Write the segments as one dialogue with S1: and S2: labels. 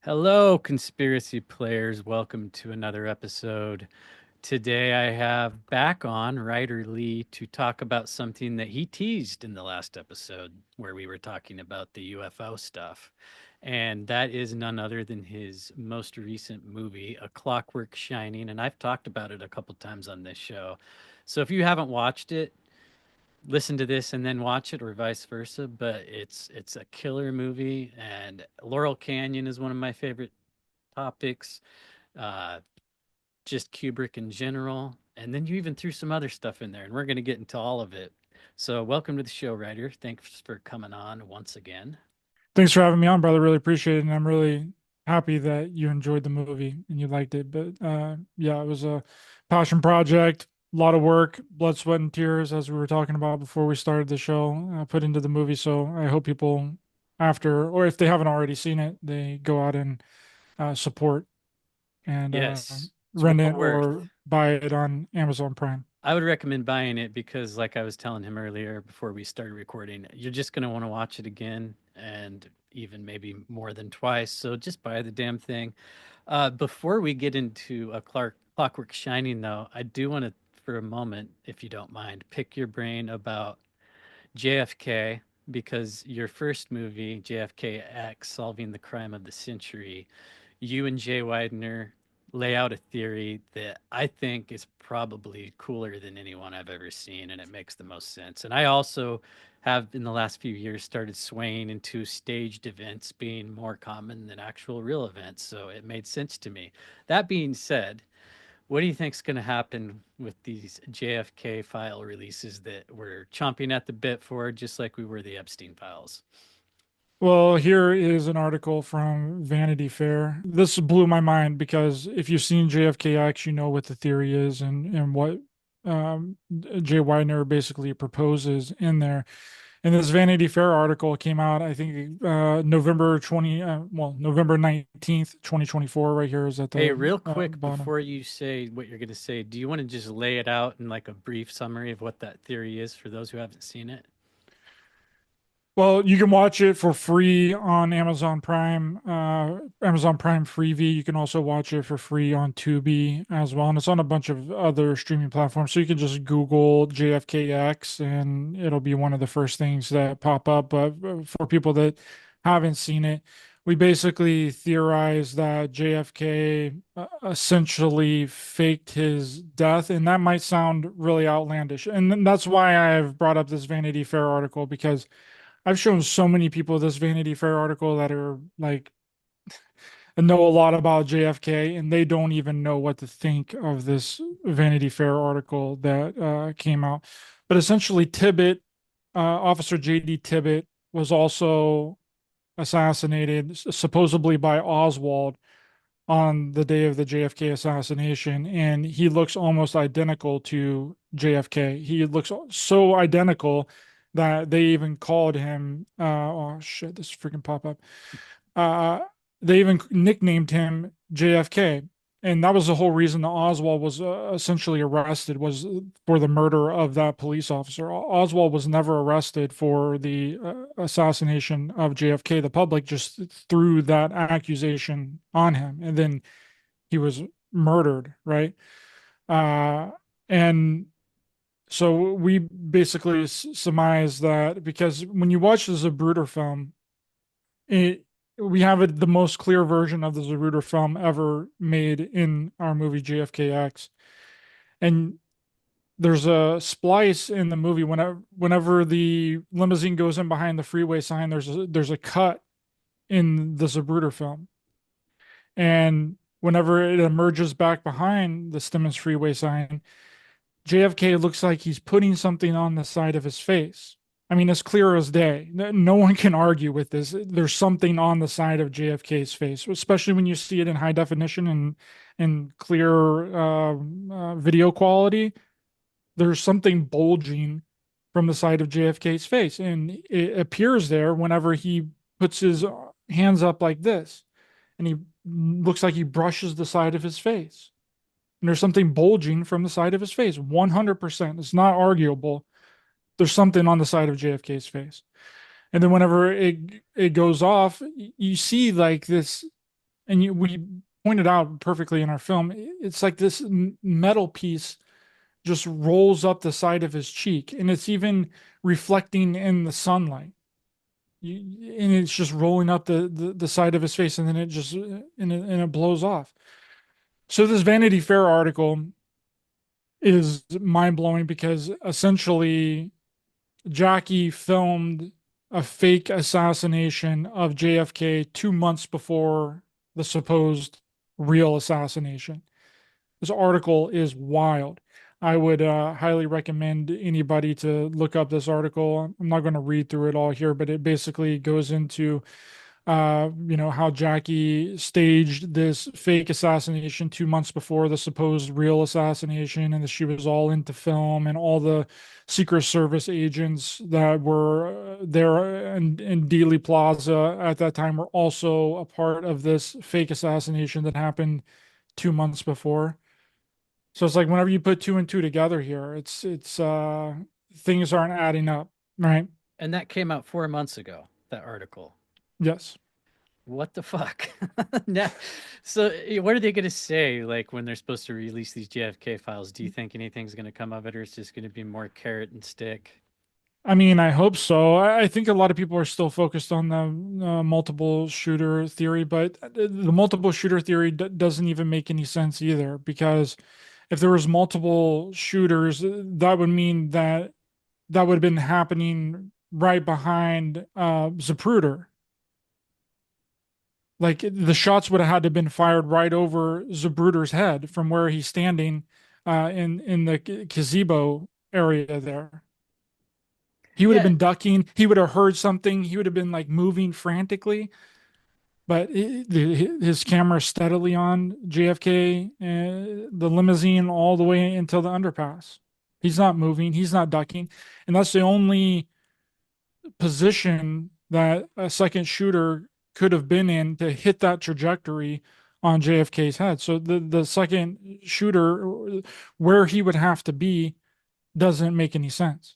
S1: Hello, conspiracy players. Welcome to another episode. Today I have back on Ryder Lee to talk about something that he teased in the last episode where we were talking about the UFO stuff. And that is none other than his most recent movie, A Clockwork Shining. And I've talked about it a couple times on this show. So if you haven't watched it, listen to this and then watch it or vice versa, but it's a killer movie and Laurel Canyon is one of my favorite topics, uh, just Kubrick in general. And then you even threw some other stuff in there, and we're going to get into all of it. So, welcome to the show, Ryder. Thanks for coming on once again.
S2: Thanks for having me on, brother. Really appreciate it. And I'm really happy that you enjoyed the movie and you liked it. But yeah, it was a passion project, a lot of work, blood, sweat, and tears, as we were talking about before we started the show, put into the movie. So I hope people, after, or if they haven't already seen it, they go out and support and
S1: Yes, it's
S2: rent
S1: well
S2: it
S1: worth.
S2: or buy it on Amazon Prime.
S1: I would recommend buying it because, like I was telling him earlier before we started recording, you're just going to want to watch it again and even maybe more than twice. So just buy the damn thing. Before we get into a Clockwork Shining, though, I do want to, for a moment, if you don't mind, pick your brain about JFK because your first movie, JFK X, Solving the Crime of the Century, you and Jay Widener lay out a theory that I think is probably cooler than anyone I've ever seen, and it makes the most sense. And I also have, in the last few years, started swaying into staged events being more common than actual real events. So it made sense to me. That being said, what do you think's going to happen with these JFK file releases that we're chomping at the bit for, just like we were the Epstein files?
S2: Well, here is an article from Vanity Fair. This blew my mind because if you've seen JFKX, you know what the theory is and what Jay Widener basically proposes in there. And this Vanity Fair article came out, I think, November 19th, 2024, right here is at
S1: Hey,
S2: the
S1: real quick,
S2: bottom.
S1: before you say what you're going to say, do you want to just lay it out in like a brief summary of what that theory is for those who haven't seen it?
S2: Well, you can watch it for free on Amazon Prime Freevee. You can also watch it for free on Tubi as well. And it's on a bunch of other streaming platforms. So you can just Google JFKX and it'll be one of the first things that pop up. But for people that haven't seen it, we basically theorize that JFK essentially faked his death. And that might sound really outlandish. And that's why I've brought up this Vanity Fair article because I've shown so many people this Vanity Fair article that are like know a lot about JFK and they don't even know what to think of this Vanity Fair article that came out. But essentially, Officer J.D. Tibbet, was also assassinated supposedly by Oswald on the day of the JFK assassination, and he looks almost identical to JFK. He looks so identical that they even called him, oh shit, this freaking pop up. Uh, they even nicknamed him JFK. And that was the whole reason that Oswald was essentially arrested was for the murder of that police officer. Oswald was never arrested for the assassination of JFK. The public just threw that accusation on him, and then he was murdered, right? Uh, and so we basically surmise that because when you watch the Zapruder film, it we have the most clear version of the Zapruder film ever made in our movie JFKX. And there's a splice in the movie whenever the limousine goes in behind the freeway sign, there's a cut in the Zapruder film. And whenever it emerges back behind the Stemmons freeway sign, JFK looks like he's putting something on the side of his face. I mean, as clear as day. No one can argue with this. There's something on the side of JFK's face, especially when you see it in high definition and clear video quality. There's something bulging from the side of JFK's face, and it appears there whenever he puts his hands up like this, and he looks like he brushes the side of his face. And there's something bulging from the side of his face. 100%. It's not arguable. There's something on the side of JFK's face. And then whenever it goes off, you see like this. and we pointed out perfectly in our film, it's like this metal piece just rolls up the side of his cheek, and it's even reflecting in the sunlight. And it's just rolling up the side of his face, and then it just and it blows off. So this Vanity Fair article is mind blowing because essentially Jackie filmed a fake assassination of JFK 2 months before the supposed real assassination. This article is wild. I would highly recommend anybody to look up this article. I'm not going to read through it all here, but it basically goes into how Jackie staged this fake assassination 2 months before the supposed real assassination, and that she was all into film, and all the Secret Service agents that were there in Dealey Plaza at that time were also a part of this fake assassination that happened 2 months before. So it's like whenever you put two and two together here, it's things aren't adding up, right?
S1: And that came out 4 months ago, that article.
S2: Yes.
S1: What the fuck? Now, so what are they going to say like when they're supposed to release these JFK files? Do you think anything's going to come of it, or it's just going to be more carrot and stick?
S2: I mean, I hope so. I think a lot of people are still focused on the multiple shooter theory, but the multiple shooter theory doesn't even make any sense either, because if there was multiple shooters, that would mean that that would have been happening right behind Zapruder. Like the shots would have had to have been fired right over Zapruder's head from where he's standing in the gazebo area there. He would have
S1: Yeah,
S2: been ducking. He would have heard something. He would have been like moving frantically, but his camera steadily on JFK, the limousine all the way until the underpass. He's not moving. He's not ducking, and that's the only position that a second shooter could have been in to hit that trajectory on JFK's head. So the second shooter, where he would have to be, doesn't make any sense.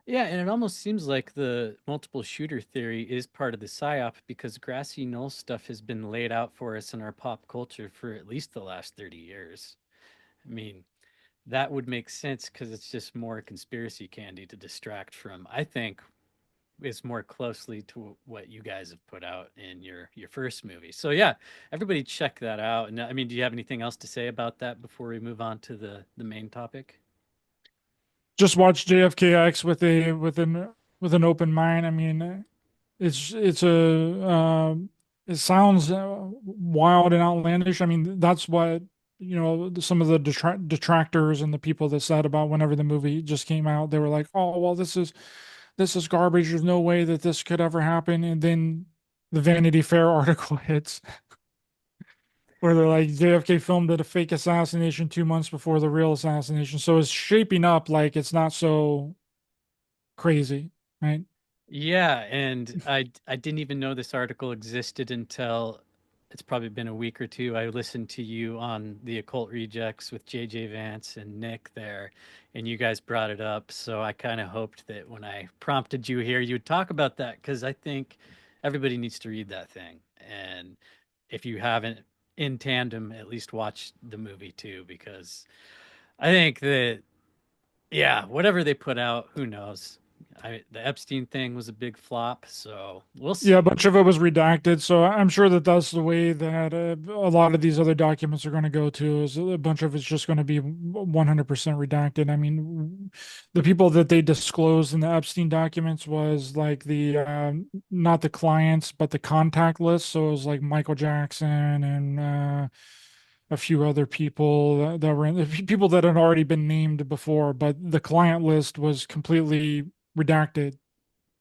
S1: yeah, and it almost seems like the multiple shooter theory is part of the psyop because grassy knoll stuff has been laid out for us in our pop culture for at least the last 30 years. I mean, that would make sense because it's just more conspiracy candy to distract from, I think, is more closely to what you guys have put out in your first movie. So yeah, everybody check that out. And I mean, do you have anything else to say about that before we move on to the main topic?
S2: Just watch JFK X with an open mind. I mean, it's a it sounds wild and outlandish. I mean, that's what some of the detractors and the people that said about whenever the movie just came out. They were like, "Oh, well, this is garbage. There's no way that this could ever happen." And then the Vanity Fair article hits where they're like, JFK filmed a fake assassination 2 months before the real assassination. So it's shaping up like it's not so crazy, right?
S1: Yeah, and I didn't even know this article existed until it's probably been a week or two. I listened to you on the Occult Rejects with JJ Vance and Nick there, and you guys brought it up. So I kind of hoped that when I prompted you here, you'd talk about that because I think everybody needs to read that thing. And if you haven't, in tandem, at least watch the movie too, because I think that, yeah, whatever they put out, who knows? The Epstein thing was a big flop, so we'll
S2: Yeah, a
S1: see.
S2: bunch of it was redacted. So I'm sure that that's the way that a lot of these other documents are going to go to, is a bunch of it's just going to be 100% redacted. I mean, the people that they disclosed in the Epstein documents was like not the clients, but the contact list. So it was like Michael Jackson and a few other people that were people that had already been named before, but the client list was completely redacted.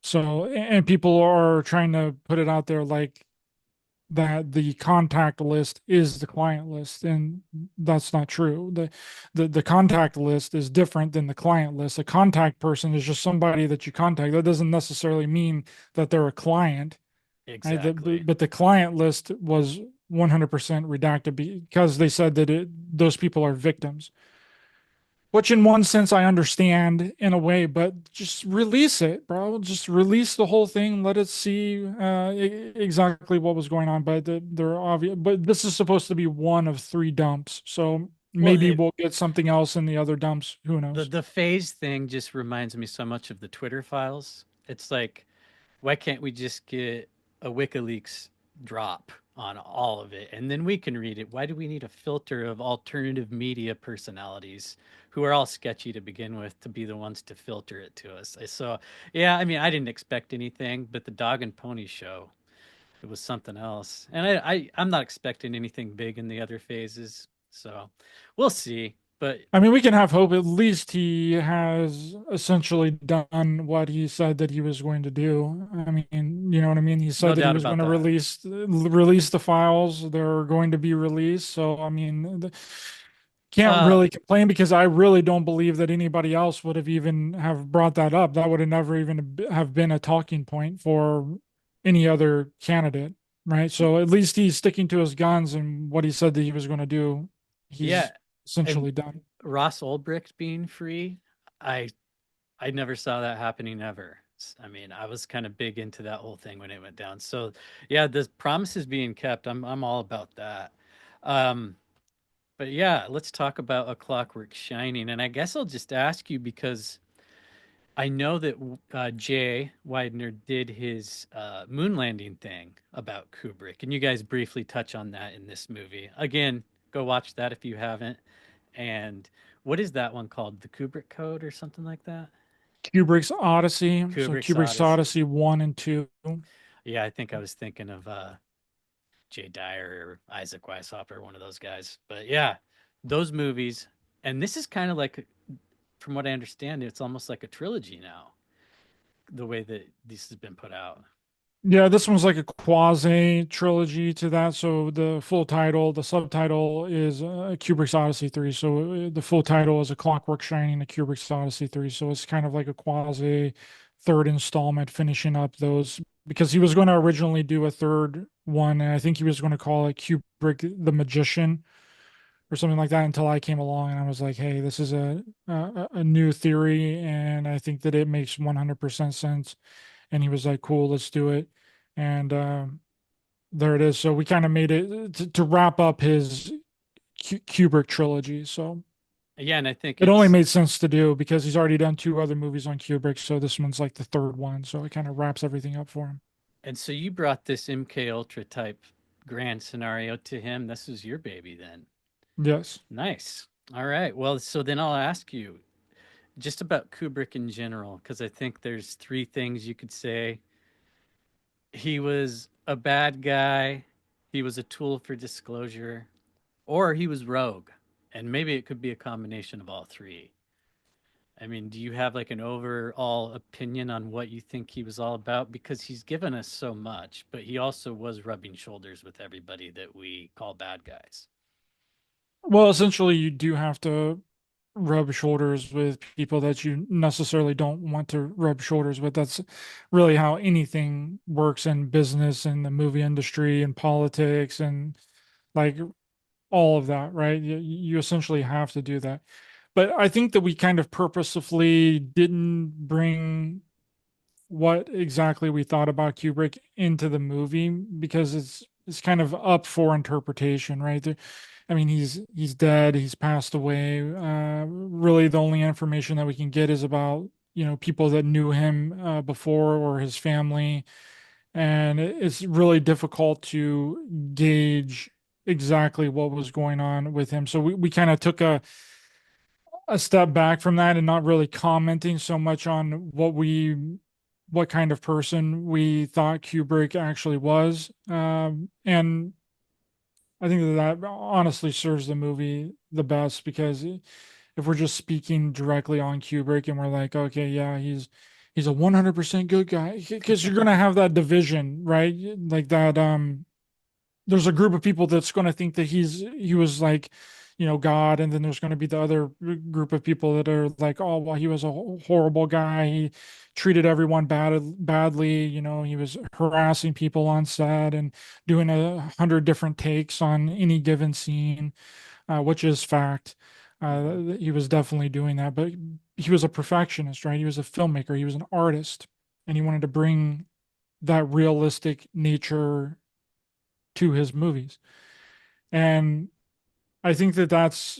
S2: So, and people are trying to put it out there like that the contact list is the client list, and that's not true. The contact list is different than the client list. A contact person is just somebody that you contact. That doesn't necessarily mean that they're a client. Right?
S1: Exactly.
S2: But the client list was 100% redacted because they said that those people are victims. Which in one sense I understand in a way, but just release it, bro. Just release the whole thing. Let it see exactly what was going on. But they're obvious. But this is supposed to be one of three dumps, so
S1: Well,
S2: maybe we'll get something else in the other dumps. Who
S1: the
S2: knows?
S1: the phase thing just reminds me so much of the Twitter files. It's like, why can't we just get a WikiLeaks drop on all of it and then we can read it? Why do we need a filter of alternative media personalities who are all sketchy to begin with to be the ones to filter it to us? So, yeah, I mean, I didn't expect anything, but the Dog and Pony show, it was something else. And I'm not expecting anything big in the other phases. So we'll see. But
S2: I mean, we can have hope. At least he has essentially done what he said that he was going to do. I mean, you know what I mean? He
S1: no
S2: said that he
S1: doubt
S2: was going
S1: about
S2: to
S1: that.
S2: release the files. They're going to be released. So, I mean, can't
S1: Uh,
S2: really complain because I really don't believe that anybody else would have even have brought that up. That would have never even have been a talking point for any other candidate, right? So at least he's sticking to his guns and what he said that he was going to do.
S1: yeah.
S2: He's
S1: And
S2: essentially done.
S1: Ross Ulbricht being free, I I never saw that happening ever. I mean, I was kind of big into that whole thing when it went down. So, yeah, the promises being kept, I'm all about that. Um, but yeah, let's talk about A Clockwork Shining. And I guess I'll just ask you because I know that Jay Widener did his moon landing thing about Kubrick, and you guys briefly touch on that in this movie. Again, go watch that if you haven't. And what is that one called? The Kubrick Code or something like that?
S2: Kubrick's Odyssey. So
S1: Kubrick's
S2: Kubrick's
S1: Odyssey.
S2: Odyssey 1 and 2.
S1: Yeah, I think I was thinking of Jay Dyer or Isaac Weishaupt, one of those guys. But yeah, those movies. And this is kind of like, from what I understand, it's almost like a trilogy now, the way that this has been put out.
S2: Yeah, this one's like a quasi trilogy to that. So the full title, the subtitle is Kubrick's Odyssey 3. So the full title is A Clockwork Shining, a Kubrick's Odyssey 3. So it's kind of like a quasi third installment finishing up those because he was going to originally do a third one, and I think he was going to call it Kubrick the Magician or something like that until I came along and I was like, hey, this is a new theory and I think that it makes 100% sense. And he was like, cool, let's do it. And there it is. So we kind of made it to wrap up his Kubrick trilogy. So
S1: Yeah, and I think
S2: it only
S1: it's,
S2: made sense to do because he's already done two other movies on Kubrick. So this one's like the third one. So it kind of wraps everything up for him.
S1: and so you brought this MK Ultra type grand scenario to him. This was your baby then.
S2: Yes.
S1: Nice. All right. Well, so then I'll ask you just about Kubrick in general, because I think there's three things you could say. He was a bad guy, he was a tool for disclosure, or he was rogue. And maybe it could be a combination of all three. I mean, do you have like an overall opinion on what you think he was all about? Because he's given us so much, but he also was rubbing shoulders with everybody that we call bad guys.
S2: Well, essentially, you do have to rub shoulders with people that you necessarily don't want to rub shoulders with. That's really how anything works in business and the movie industry and politics and like all of that, right? You essentially have to do that. But I think that we kind of purposefully didn't bring what exactly we thought about Kubrick into the movie because it's kind of up for interpretation, right? I mean, he's dead, he's passed away. Really, the only information that we can get is about people that knew him before or his family, and it's really difficult to gauge exactly what was going on with him. So we kind of took a step back from that and not really commenting so much on what kind of person we thought Kubrick actually was. And I think that honestly serves the movie the best because if we're just speaking directly on Kubrick and we're like, okay, yeah, he's a 100% good guy because you're gonna have that division, right? Like that. There's a group of people that's going to think that he was like God, and then there's going to be the other group of people that are like, oh well, he was a horrible guy, he treated everyone badly, he was harassing people on set and doing 100 different takes on any given scene, which is fact. He was definitely doing that, but he was a perfectionist, right? He was a filmmaker, he was an artist, and he wanted to bring that realistic nature to his movies. And I think that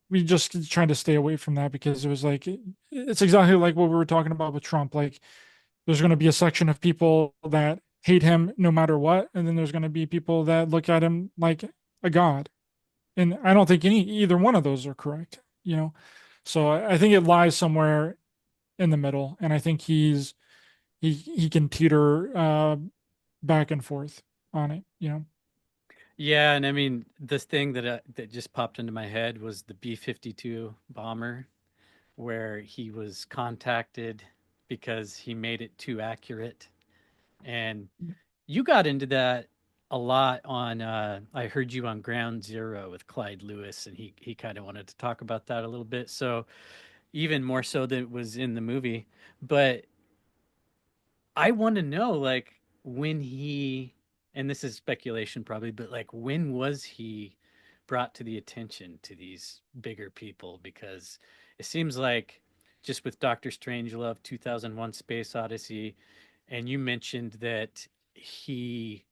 S2: we just tried to stay away from that because it was like it's exactly like what we were talking about with Trump. Like there's going to be a section of people that hate him no matter what, and then there's going to be people that look at him like a god. And I don't think either one of those are correct, you know. So I think it lies somewhere in the middle, and I think he can teeter back and forth on it, you know.
S1: Yeah, and I mean, this thing that just popped into my head was the B-52 bomber, where he was contacted because he made it too accurate. And you got into that a lot on I heard you on Ground Zero with Clyde Lewis, and he kind of wanted to talk about that a little bit. So even more so than it was in the movie. But I want to know, like, when he, and this is speculation probably, but like, when was he brought to the attention to these bigger people? Because it seems like just with Doctor Strangelove, 2001 Space Odyssey, and you mentioned that he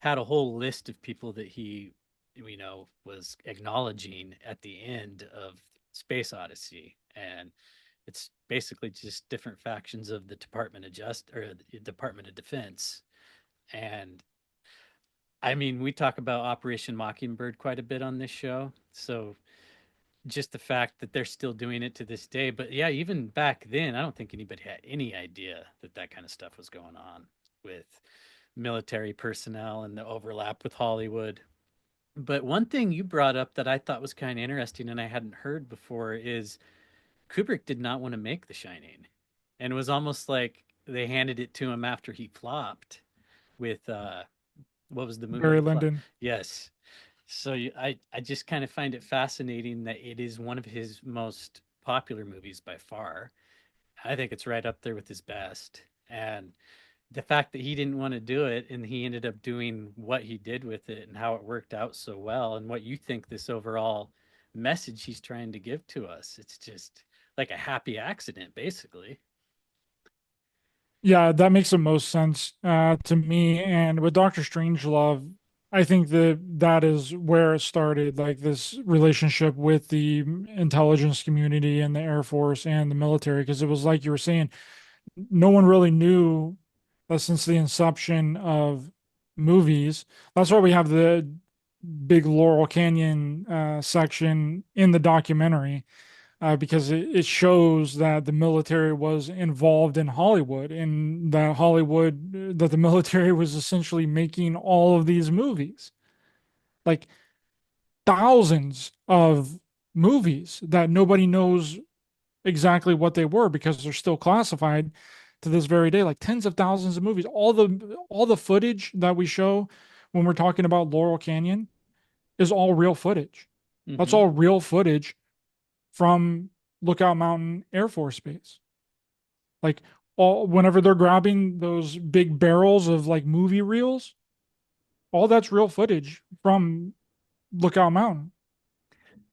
S1: had a whole list of people that he, was acknowledging at the end of Space Odyssey. And it's basically just different factions of the Department of Defense. And I mean, we talk about Operation Mockingbird quite a bit on this show. So just the fact that they're still doing it to this day. But yeah, even back then, I don't think anybody had any idea that that kind of stuff was going on with military personnel and the overlap with Hollywood. But one thing you brought up that I thought was kind of interesting and I hadn't heard before is Kubrick did not want to make The Shining. And it was almost like they handed it to him after he flopped with what was the movie
S2: Barry
S1: that flopped?
S2: Lyndon.
S1: Yes. So I just kind of find it fascinating that it is one of his most popular movies by far. I think it's right up there with his best. And the fact that he didn't want to do it and he ended up doing what he did with it and how it worked out so well and what you think this overall message he's trying to give to us. It's just like a happy accident, basically.
S2: Yeah, that makes the most sense to me. And with Doctor Strangelove, I think that that is where it started, like this relationship with the intelligence community and the Air Force and the military, because it was like you were saying, no one really knew that since the inception of movies. That's why we have the big Laurel Canyon section in the documentary because it shows that the military was involved in Hollywood and that the military was essentially making all of these movies, like thousands of movies that nobody knows exactly what they were because they're still classified to this very day, like tens of thousands of movies. All the footage that we show when we're talking about Laurel Canyon is all real footage. That's
S1: Hmm.
S2: all real footage from Lookout Mountain Air Force Base. Like all whenever they're grabbing those big barrels of like movie reels, all that's real footage from Lookout Mountain.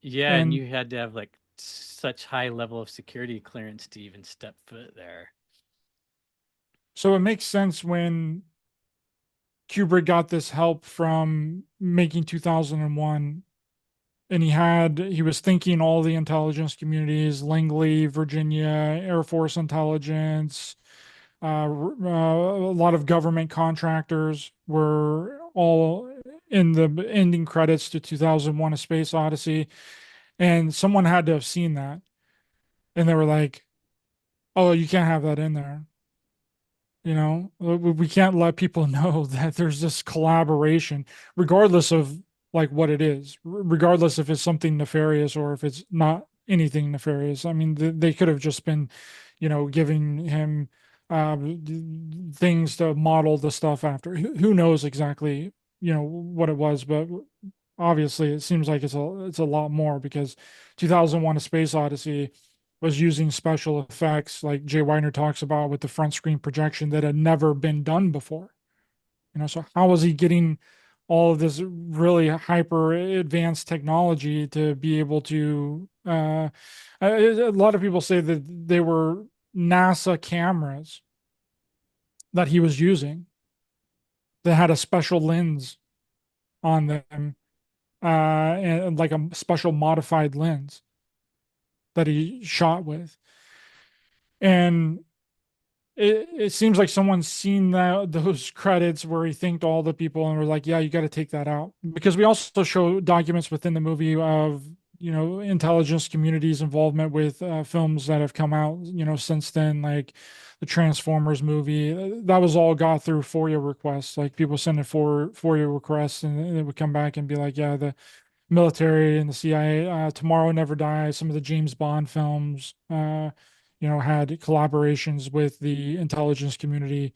S1: Yeah, and
S2: And
S1: you had to have like such high level of security clearance to even step foot there.
S2: so it makes sense when Kubrick got this help from making 2001 and he was thinking all the intelligence communities, Langley, Virginia, Air Force intelligence, a lot of government contractors were all in the ending credits to 2001: A Space Odyssey, and someone had to have seen that, and they were like, "Oh, you can't have that in there." We can't let people know that there's this collaboration, regardless of like what it is, regardless if it's something nefarious or if it's not anything nefarious. I mean, they could have just been, giving him uh, things to model the stuff after. Who knows exactly, what it was, but obviously it seems like it's a lot more because 2001: A Space Odyssey was using special effects like Jay Weidner talks about with the front screen projection that had never been done before. So how was he getting all of this really hyper advanced technology to be able to a lot of people say that they were NASA cameras that he was using that had a special lens on them, and like a special modified lens that he shot with. And it seems like someone's seen those credits where he thanked all the people and were like, yeah, you got to take that out. Because we also show documents within the movie of, intelligence community's involvement with films that have come out, since then, like the Transformers movie. That was all got through FOIA requests. Like people sending for FOIA requests, and it would come back and be like, yeah, the military and the CIA, Tomorrow Never Dies, some of the James Bond films, had collaborations with the intelligence community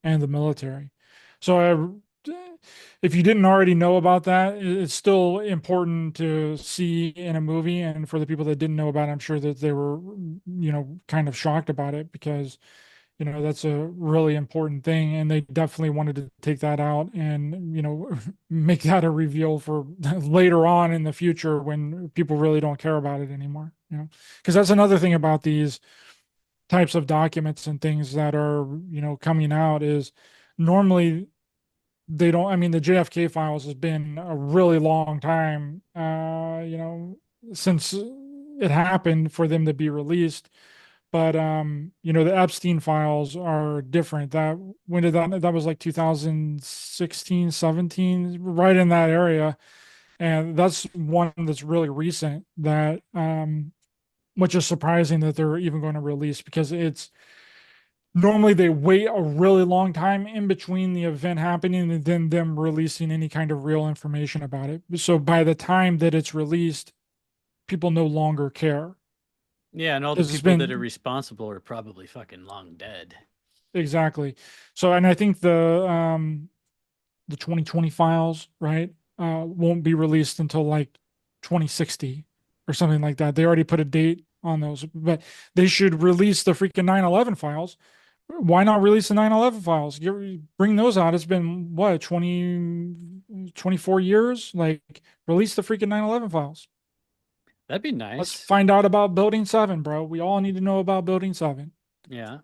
S2: and the military. So if you didn't already know about that, it's still important to see in a movie. And for the people that didn't know about it, I'm sure that they were, kind of shocked about it because, that's a really important thing. And they definitely wanted to take that out and, make that a reveal for later on in the future when people really don't care about it anymore, because that's another thing about these types of documents and things that are, coming out is normally they don't, I mean, the JFK files has been a really long time, since it happened for them to be released. But the Epstein files are different. When did that was like 2016, 17, right in that area. And that's one that's really recent that which is surprising that they're even going to release because it's normally they wait a really long time in between the event happening and then them releasing any kind of real information about it. So by the time that it's released, people no longer care.
S1: Yeah, and all the
S2: Because it's
S1: people that are
S2: been
S1: responsible are probably fucking long dead.
S2: exactly. So, and I think the 2020 files, right, won't be released until like 2060 or something like that. They already put a date on those, but they should release the freaking 9/11 files. Why not release the 9/11 files? Bring those out. It's been what, 24 years? Like, release the freaking 9/11 files.
S1: That'd be
S2: Let's
S1: nice.
S2: find out about Building 7, bro. We all need to know about Building 7.
S1: Yeah.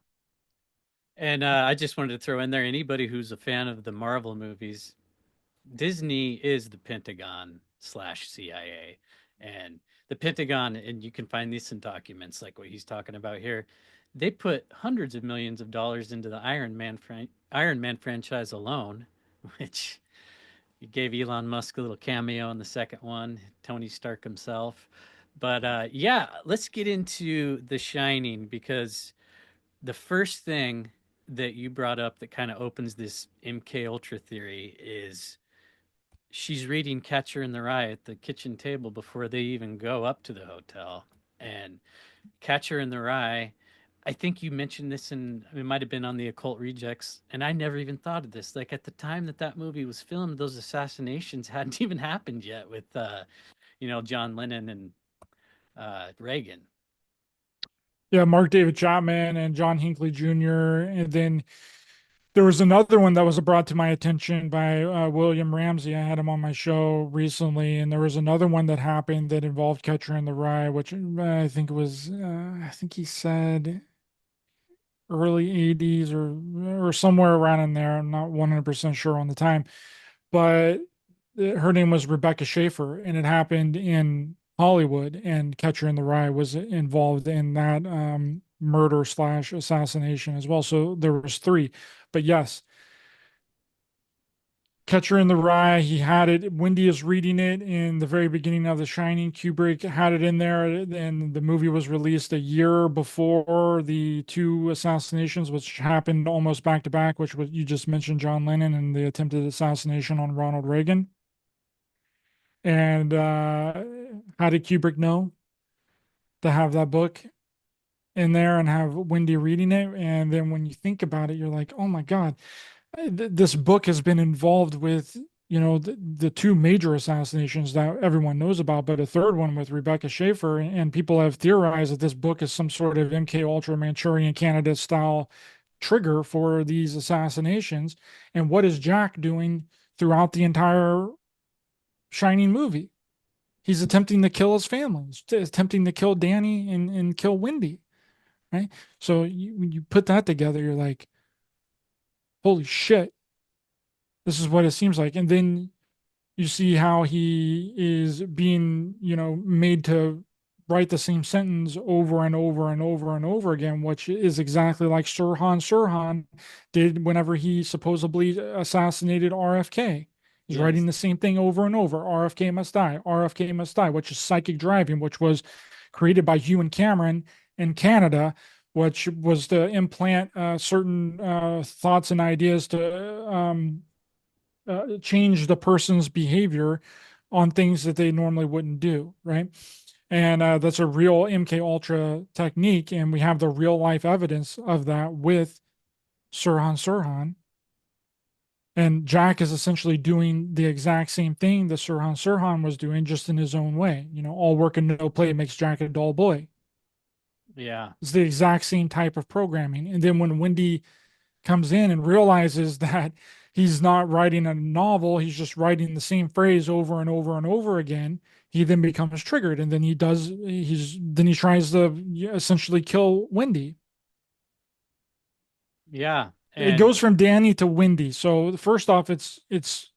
S1: And I just wanted to throw in there anybody who's a fan of the Marvel movies, Disney is the Pentagon slash CIA. And the Pentagon, and you can find these in documents like what he's talking about here, they put hundreds of millions of dollars into the Iron Man franchise alone, which gave Elon Musk a little cameo in the second one, Tony Stark himself. But yeah, let's get into The Shining because the first thing that you brought up that kind of opens this MK Ultra theory is she's reading Catcher in the Rye at the kitchen table before they even go up to the hotel. And Catcher in the Rye, I think you mentioned this in, it might have been on the Occult Rejects, and I never even thought of this. Like at the time that that movie was filmed, those assassinations hadn't even happened yet with, John Lennon and Reagan.
S2: Yeah, Mark David Chapman and John Hinckley Jr. And then there was another one that was brought to my attention by William Ramsey. I had him on my show recently, and there was another one that happened that involved Catcher in the Rye, which I think he said early 80s or somewhere around in there. I'm not 100% sure on the time, but her name was Rebecca Schaefer, and it happened in Hollywood, and Catcher in the Rye was involved in that murder slash assassination as well. So there was three. But yes, Catcher in the Rye, he had it. Wendy is reading it in the very beginning of The Shining. Kubrick had it in there, and the movie was released a year before the two assassinations, which happened almost back to back, which was you just mentioned John Lennon and the attempted assassination on Ronald Reagan. And how did Kubrick know to have that book in there and have Wendy reading it? And then when you think about it, you're like, oh my God, this book has been involved with, the two major assassinations that everyone knows about, but a third one with Rebecca Schaefer. And people have theorized that this book is some sort of MK Ultra Manchurian candidate style trigger for these assassinations. And what is Jack doing throughout the entire Shining movie. He's attempting to kill his family. He's attempting to kill Danny and kill Wendy, right? So when you put that together, you're like, holy shit, this is what it seems like. And then you see how he is being, made to write the same sentence over and over and over and over again, which is exactly like Sirhan did whenever he supposedly assassinated RFK. He's writing
S1: Yes.
S2: the same thing over and over. RFK must die. RFK must die, which is psychic driving, which was created by Hugh and Cameron in Canada, which was to implant certain thoughts and ideas to change the person's behavior on things that they normally wouldn't do, right? And that's a real MK Ultra technique, and we have the real life evidence of that with Sirhan. And Jack is essentially doing the exact same thing that Sirhan was doing, just in his own way. All work and no play makes Jack a dull boy.
S1: Yeah.
S2: It's the exact same type of programming. And then when Wendy comes in and realizes that he's not writing a novel, he's just writing the same phrase over and over and over again, he then becomes triggered, and then he tries to essentially kill Wendy.
S1: Yeah.
S2: It
S1: And
S2: goes from Danny to Wendy. So first off, it's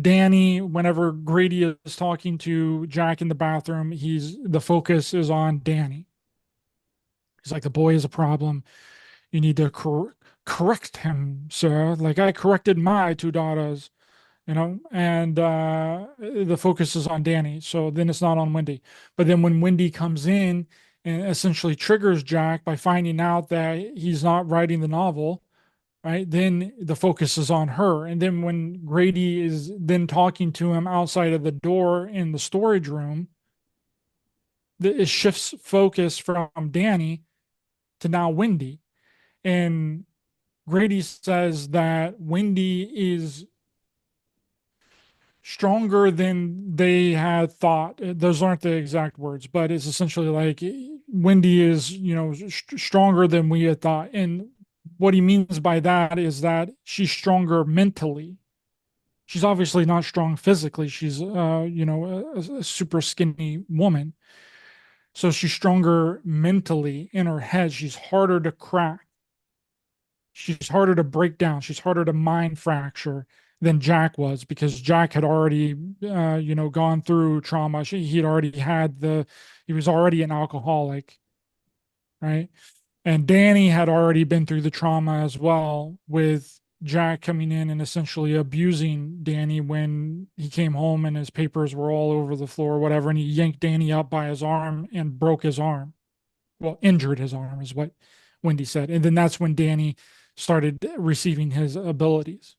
S2: Danny. Whenever Grady is talking to Jack in the bathroom, the focus is on Danny. He's like, the boy is a problem. You need to correct him, sir. Like I corrected my two daughters, and the focus is on Danny. So then it's not on Wendy. But then when Wendy comes in and essentially triggers Jack by finding out that he's not writing the novel, right? Then the focus is on her. And then when Grady is then talking to him outside of the door in the storage room, it shifts focus from Danny to now Wendy. And Grady says that Wendy is stronger than they had thought. Those aren't the exact words, but it's essentially like Wendy is, stronger than we had thought. And what he means by that is that she's stronger mentally. She's obviously not strong physically. She's, a super skinny woman. So she's stronger mentally in her head. She's harder to crack. She's harder to break down. She's harder to mind fracture than Jack was, because Jack had already, gone through trauma. He was already an alcoholic, right? And Danny had already been through the trauma as well, with Jack coming in and essentially abusing Danny when he came home and his papers were all over the floor, or whatever. And he yanked Danny up by his arm and broke his arm. Well, injured his arm is what Wendy said. And then that's when Danny started receiving his abilities.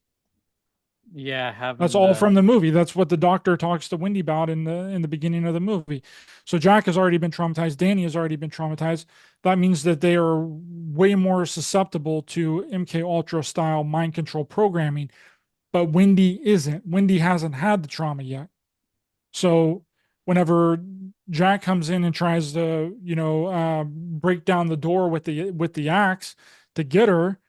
S1: yeah,
S2: That's
S1: having
S2: all
S1: the
S2: from the movie. That's what the doctor talks to Wendy about in the beginning of the movie. So Jack has already been traumatized. Danny has already been traumatized. That means that they are way more susceptible to MK Ultra style mind control programming. But Wendy isn't. Wendy hasn't had the trauma yet. So whenever Jack comes in and tries to, break down the door with the axe to get her,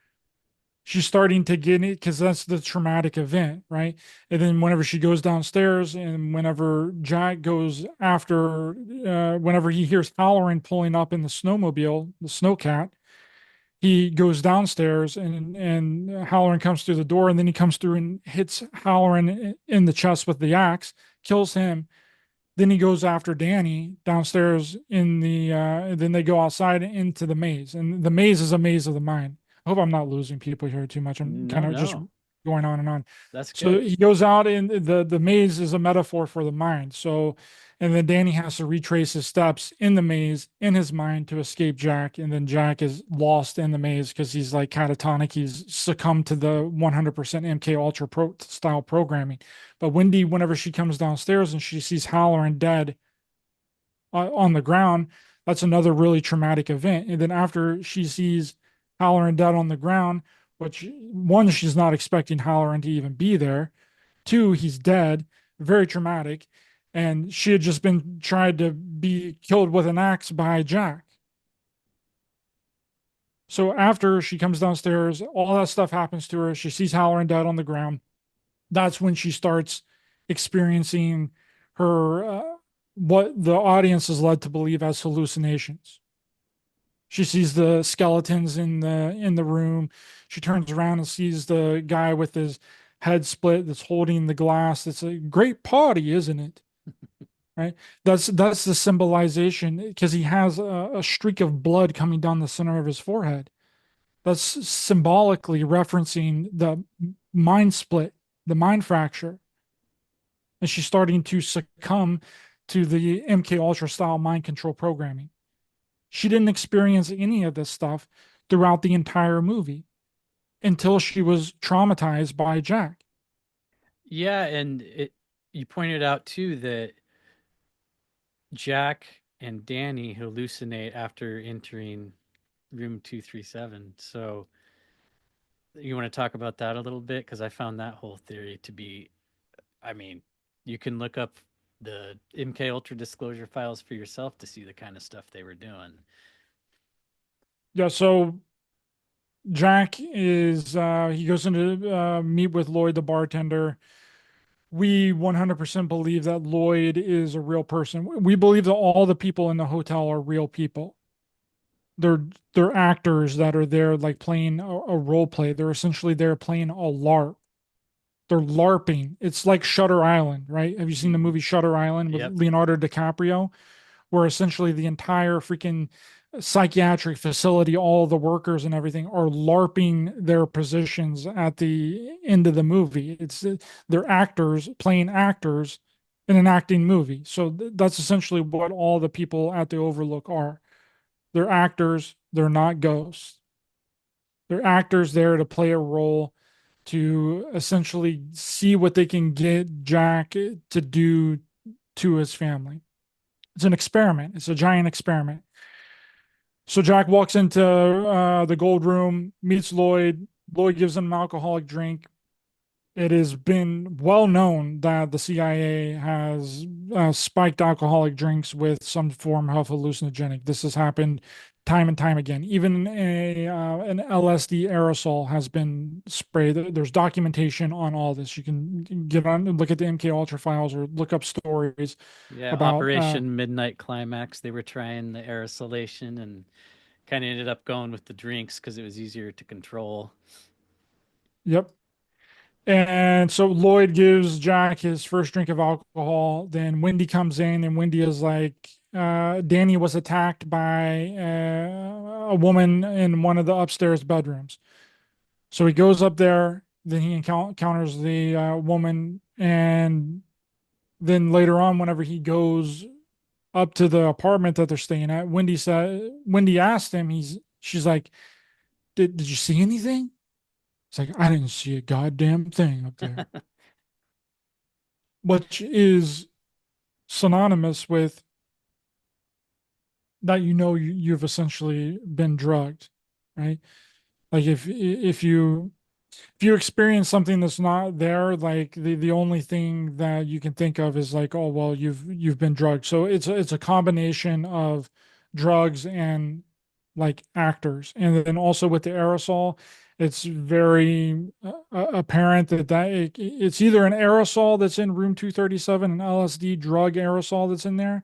S2: she's starting to get it because that's the traumatic event, right? And then whenever she goes downstairs, and whenever Jack goes after, whenever he hears Halloran pulling up in the snowmobile, the snowcat, he goes downstairs, and Halloran comes through the door, and then he comes through and hits Halloran in the chest with the axe, kills him. Then he goes after Danny downstairs then they go outside into the maze. And the maze is a maze of the mind. I hope I'm not losing people here too much. I'm
S1: no,
S2: kind of just
S1: no,
S2: going on and on.
S1: that's
S2: So
S1: good.
S2: he goes out, and the maze is a metaphor for the mind. So, and then Danny has to retrace his steps in the maze in his mind to escape Jack. And then Jack is lost in the maze because he's like catatonic. He's succumbed to the 100% MK Ultra style programming. But Wendy, whenever she comes downstairs and she sees Halloran dead on the ground, that's another really traumatic event. And then after she sees Halloran dead on the ground, which, one, she's not expecting Halloran to even be there. Two, he's dead, very traumatic. And she had just been tried to be killed with an axe by Jack. So after she comes downstairs, all that stuff happens to her. She sees Halloran dead on the ground. That's when she starts experiencing her what the audience is led to believe as hallucinations. She sees the skeletons in the room. She turns around and sees the guy with his head split that's holding the glass. It's a great party, isn't it? Right. That's the symbolization because he has a streak of blood coming down the center of his forehead. That's symbolically referencing the mind split, the mind fracture. And she's starting to succumb to the MK Ultra style mind control programming. She didn't experience any of this stuff throughout the entire movie until she was traumatized by Jack.
S1: Yeah, and you pointed out too that Jack and Danny hallucinate after entering room 237. So you want to talk about that a little bit? Because I found that whole theory to be, I mean, you can look up the MK Ultra disclosure files for yourself to see the kind of stuff they were doing.
S2: Yeah, so Jack is he goes into meet with Lloyd the bartender. We 100% believe that Lloyd is a real person. We believe that all the people in the hotel are real people. They're they're actors that are there like playing a role play. They're essentially there playing a LARP. They're LARPing. It's like Shutter Island, right? Have you seen the
S1: Hmm.
S2: movie Shutter Island with
S1: Yep.
S2: Leonardo DiCaprio, where essentially the entire freaking psychiatric facility, all the workers and everything are LARPing their positions at the end of the movie. They're actors playing actors in an acting movie. So that's essentially what all the people at the Overlook are. They're actors, they're not ghosts. They're actors there to play a role, to essentially see what they can get Jack to do to his family. It's an experiment. It's a giant experiment. So Jack walks into the gold room, meets Lloyd. Lloyd gives him an alcoholic drink. It has been well known that the CIA has spiked alcoholic drinks with some form of hallucinogenic. This has happened time and time again. Even an LSD aerosol has been sprayed. There's documentation on all this. You can get on and look at the MK Ultra files or look up stories
S1: Yeah,
S2: about.
S1: Operation Midnight Climax. They were trying the aerosolation and kind of ended up going with the drinks because it was easier to control.
S2: Yep. And so Lloyd gives Jack his first drink of alcohol. Then Wendy comes in, and Wendy is like, Danny was attacked by a woman in one of the upstairs bedrooms. So he goes up there. Then he encounters the woman. And then later on, whenever he goes up to the apartment that they're staying at, Wendy asked him, she's like, did you see anything? It's like, I didn't see a goddamn thing up there, which is synonymous with that you've essentially been drugged, right? Like if you experience something that's not there, like the only thing that you can think of is like, oh well, you've been drugged. So it's a combination of drugs and like actors, and then also with the aerosol, it's very apparent it's either an aerosol that's in room 237, an LSD drug aerosol that's in there,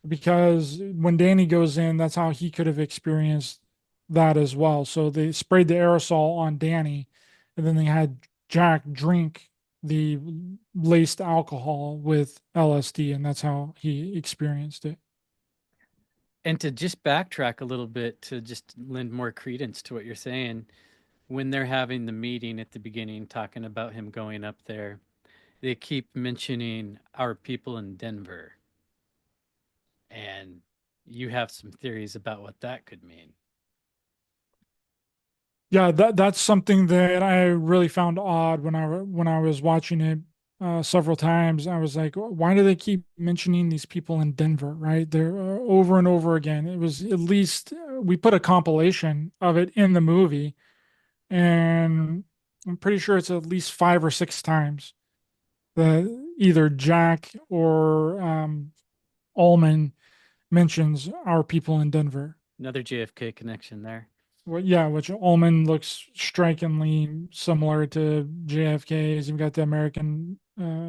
S2: because when Danny goes in, that's how he could have experienced that as well. So they sprayed the aerosol on Danny, and then they had Jack drink the laced alcohol with LSD, and that's how he experienced it.
S1: And to just backtrack a little bit to just lend more credence to what you're saying, when they're having the meeting at the beginning, talking about him going up there, they keep mentioning our people in Denver. And you have some theories about what that could mean.
S2: Yeah, that's something that I really found odd when I was watching it several times. I was like, why do they keep mentioning these people in Denver? Right, they're over and over again. It was at least we put a compilation of it in the movie, and I'm pretty sure it's at least 5 or 6 times that either Jack or Allman mentions our people in Denver.
S1: Another JFK connection there.
S2: well, yeah, which Ullman looks strikingly similar to JFK. He's even got the American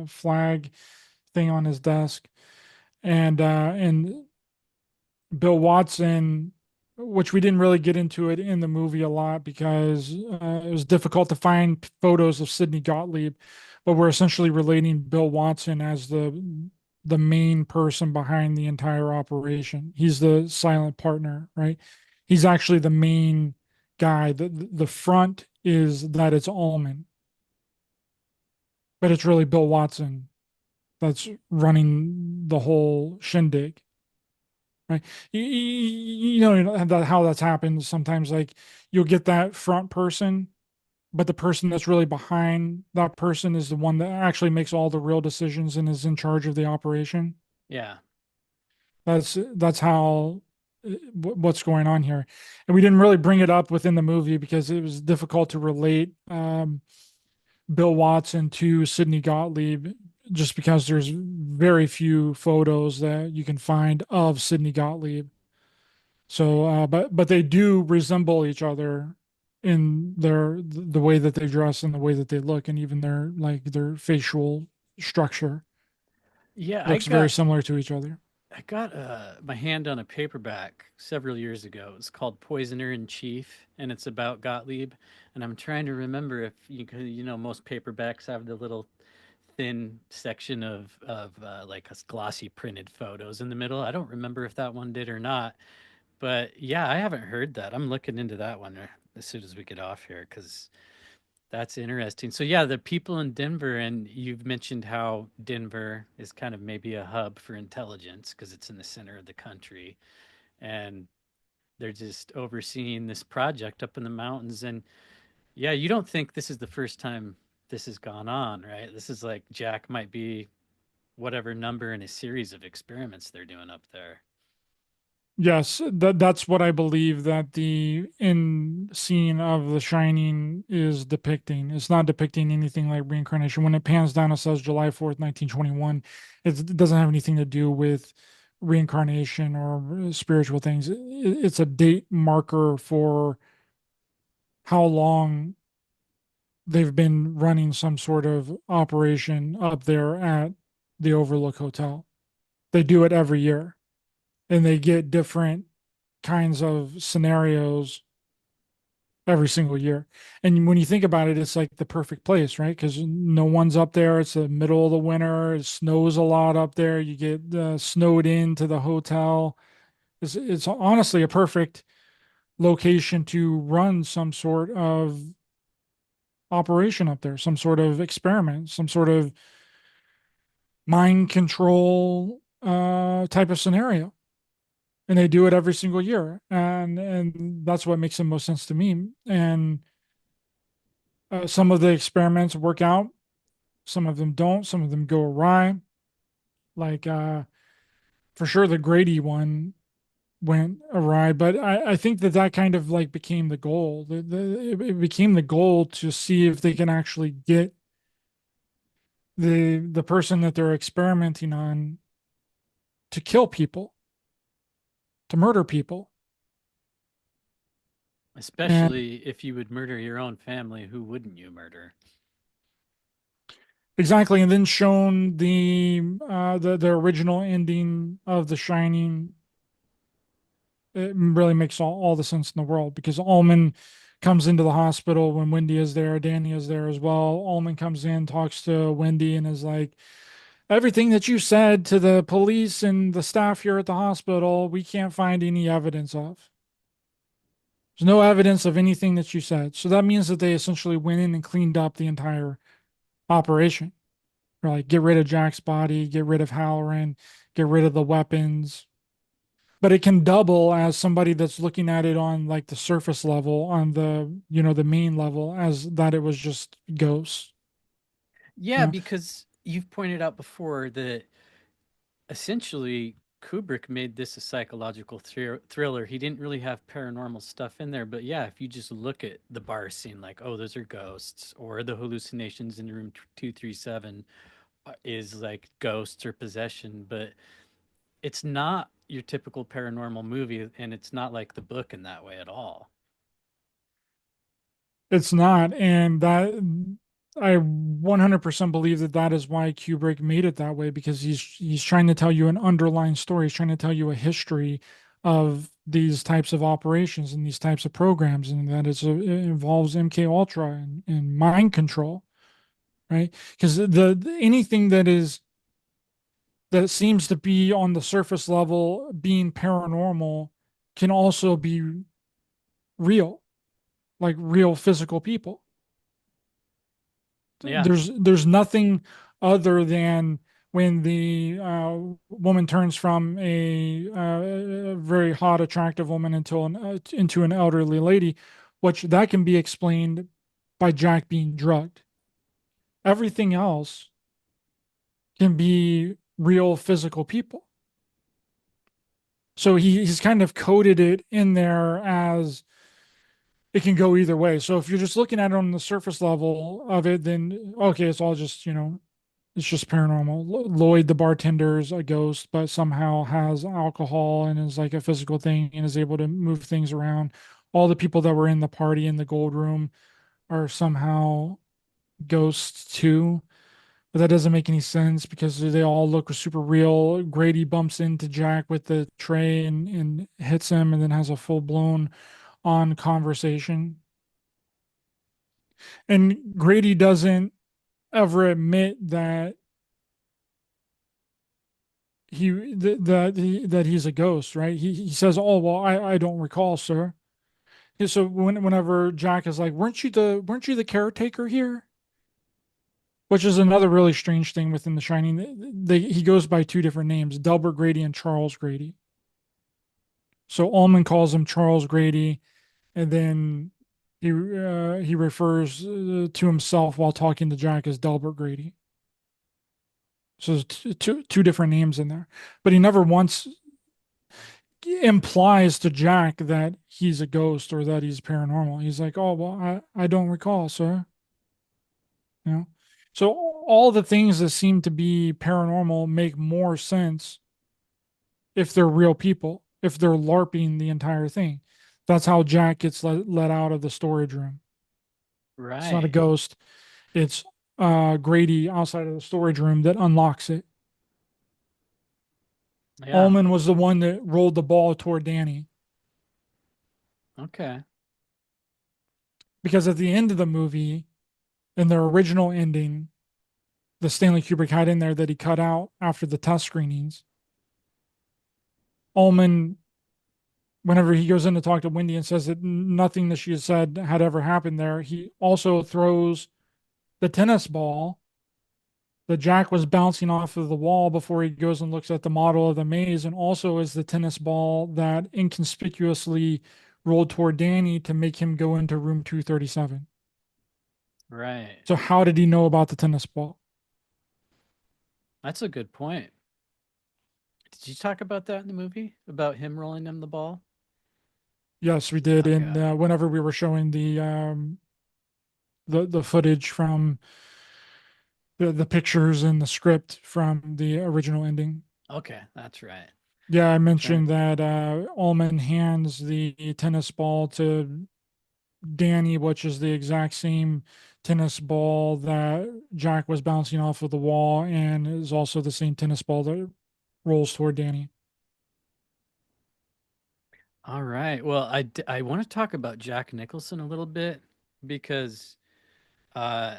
S2: flag thing on his desk, and Bill Watson, which we didn't really get into it in the movie a lot because it was difficult to find photos of Sidney Gottlieb, but we're essentially relating Bill Watson as the main person behind the entire operation. He's the silent partner, right? He's actually the main guy. The front is that it's Allman, but it's really Bill Watson that's running the whole shindig. Right. You know how that's happened sometimes. Like you'll get that front person, but the person that's really behind that person is the one that actually makes all the real decisions and is in charge of the operation.
S1: Yeah.
S2: That's how what's going on here. And we didn't really bring it up within the movie because it was difficult to relate Bill Watson to Sidney Gottlieb just because there's very few photos that you can find of Sidney Gottlieb. So, but they do resemble each other in the way that they dress and the way that they look, and even their facial structure
S1: Yeah,
S2: looks very similar to each other.
S1: I got my hand on a paperback several years ago. It's called Poisoner in Chief, and it's about Gottlieb. And I'm trying to remember if you know, most paperbacks have the little thin section of like a glossy printed photos in the middle. I don't remember if that one did or not. But yeah, I haven't heard that. I'm looking into that one as soon as we get off here because that's interesting. So yeah, the people in Denver, and you've mentioned how Denver is kind of maybe a hub for intelligence because it's in the center of the country, and they're just overseeing this project up in the mountains. And yeah, you don't think this is the first time this has gone on, right? This is like Jack might be whatever number in a series of experiments they're doing up there.
S2: Yes, that's what I believe that the end scene of The Shining is depicting. It's not depicting anything like reincarnation. When it pans down, it says July 4th, 1921. It doesn't have anything to do with reincarnation or spiritual things. It's a date marker for how long they've been running some sort of operation up there at the Overlook Hotel. They do it every year and they get different kinds of scenarios every single year. And when you think about it, it's like the perfect place, right? Because no one's up there. It's the middle of the winter. It snows a lot up there. You get snowed into the hotel. It's honestly a perfect location to run some sort of operation up there, some sort of experiment, some sort of mind control type of scenario. And they do it every single year, and that's what makes the most sense to me. And some of the experiments work out, some of them don't, some of them go awry. Like for sure, the Grady one went awry, but I think that that kind of like became the goal. It became the goal to see if they can actually get the person that they're experimenting on to kill people, to murder people. And
S1: Especially if you would murder your own family, who wouldn't you murder?
S2: exactly, and then shown the original ending of The Shining. It really makes all the sense in the world because Allman comes into the hospital when Wendy is there, Danny is there as well. Allman comes in, talks to Wendy, and is like, everything that you said to the police and the staff here at the hospital, we can't find any evidence of. There's no evidence of anything that you said. So that means that they essentially went in and cleaned up the entire operation. Or like get rid of Jack's body, get rid of Halloran, get rid of the weapons. But it can double as somebody that's looking at it on like the surface level, on the main level, as that it was just ghosts.
S1: Yeah,
S2: You know?
S1: because you've pointed out before that essentially Kubrick made this a psychological thriller. He didn't really have paranormal stuff in there, but yeah, if you just look at the bar scene, like, oh, those are ghosts, or the hallucinations in room 237 is like ghosts or possession, but it's not your typical paranormal movie, and it's not like the book in that way at all.
S2: It's not, and that I 100% believe that that is why Kubrick made it that way, because he's trying to tell you an underlying story. He's trying to tell you a history of these types of operations and these types of programs, and that it involves MK Ultra and mind control, right? Because anything that seems to be on the surface level being paranormal can also be real, like real physical people.
S1: Yeah.
S2: There's nothing other than when the woman turns from a very hot, attractive woman into an elderly lady, which that can be explained by Jack being drugged. Everything else can be real physical people. So he's kind of coded it in there as it can go either way. So if you're just looking at it on the surface level of it, then okay, it's all just, it's just paranormal. Lloyd, the bartender, is a ghost, but somehow has alcohol and is like a physical thing and is able to move things around. All the people that were in the party in the gold room are somehow ghosts too. But that doesn't make any sense because they all look super real. Grady bumps into Jack with the tray and hits him and then has a full blown on conversation. And Grady doesn't ever admit that that he's a ghost, right? He says, "Oh well, I don't recall, sir." Yeah, so whenever Jack is like, weren't you the caretaker here?" Which is another really strange thing within The Shining. He goes by two different names, Delbert Grady and Charles Grady. So Ullman calls him Charles Grady, and then he refers to himself while talking to Jack as Delbert Grady. So there's two different names in there, but he never once implies to Jack that he's a ghost or that he's paranormal. He's like, "Oh, well, I don't recall, sir." You know? So all the things that seem to be paranormal make more sense if they're real people, if they're LARPing the entire thing. That's how Jack gets let out of the storage room. It's not a
S1: Right.
S2: ghost. It's Grady outside of the storage room that unlocks it.
S1: Yeah.
S2: Ullman was the one that rolled the ball toward Danny
S1: Okay.
S2: because at the end of the movie, in their original ending, the Stanley Kubrick had in there that he cut out after the test screenings. Ullman, whenever he goes in to talk to Wendy and says that nothing that she had said had ever happened there, he also throws the tennis ball that Jack was bouncing off of the wall before he goes and looks at the model of the maze, and also is the tennis ball that inconspicuously rolled toward Danny to make him go into room 237.
S1: Right.
S2: So, how did he know about the tennis ball?
S1: That's a good point. Did you talk about that in the movie? About him rolling him the ball?
S2: Yes, we did. And
S1: Okay.
S2: whenever we were showing the footage from the pictures and the script from the original ending.
S1: Okay, that's right.
S2: Yeah, I
S1: Trying
S2: mentioned that Ullman hands the tennis ball to Danny, which is the exact same tennis ball that Jack was bouncing off of the wall, and is also the same tennis ball that rolls toward Danny.
S1: All right. Well, I want to talk about Jack Nicholson a little bit because uh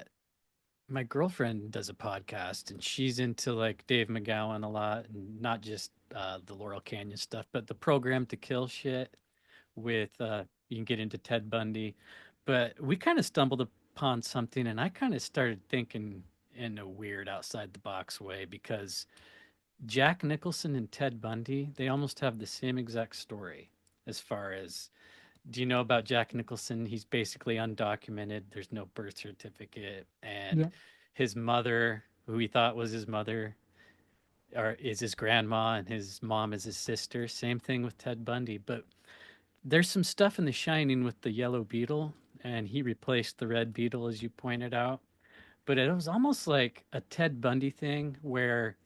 S1: my girlfriend does a podcast and she's into like Dave McGowan a lot and not just the Laurel Canyon stuff, but the program to kill shit with you can get into Ted Bundy. But we kind of stumbled upon something and I kind of started thinking in a weird outside the box way because Jack Nicholson and Ted Bundy, they almost have the same exact story as far as do you know about Jack Nicholson? He's basically undocumented. There's no birth certificate. And
S2: Yeah.
S1: his mother, who he thought was his mother, or is his grandma, and his mom is his sister. Same thing with Ted Bundy. But there's some stuff in The Shining with the yellow beetle, and he replaced the red beetle, as you pointed out. But it was almost like a Ted Bundy thing where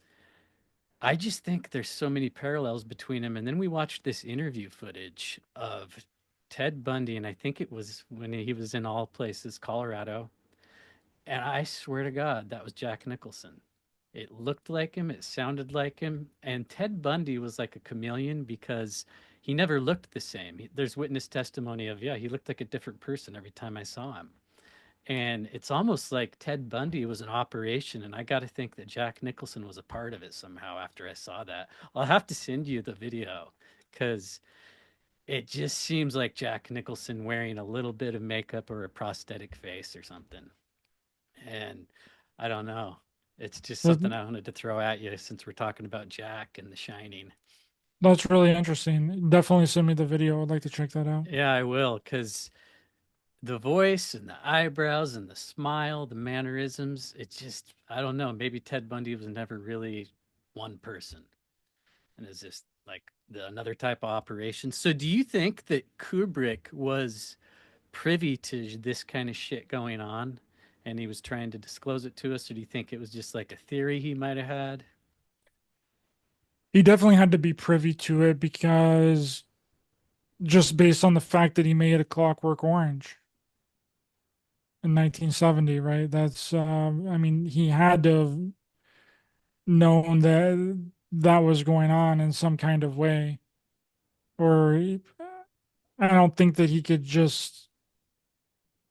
S1: I just think there's so many parallels between him. And then we watched this interview footage of Ted Bundy, and I think it was when he was in All Places, Colorado. And I swear to God, that was Jack Nicholson. It looked like him, it sounded like him, and Ted Bundy was like a chameleon because he never looked the same. There's witness testimony of, yeah, he looked like a different person every time I saw him. And it's almost like Ted Bundy was an operation, and I got to think that Jack Nicholson was a part of it somehow after I saw that. I'll have to send you the video because it just seems like Jack Nicholson wearing a little bit of makeup or a prosthetic face or something. And I don't know. It's just
S2: That,
S1: something I wanted to throw at you since we're talking about Jack and The Shining.
S2: that's really interesting. Definitely send me the video. I'd like to check that out.
S1: Yeah, I will, because the voice and the eyebrows and the smile, the mannerisms, it's just, I don't know. Maybe Ted Bundy was never really one person and is just like another type of operation. So do you think that Kubrick was privy to this kind of shit going on and he was trying to disclose it to us, or do you think it was just like a theory he might have had?
S2: He definitely had to be privy to it because just based on the fact that he made a Clockwork Orange in 1970, right? I mean, he had to have known that that was going on in some kind of way, or I don't think that he could just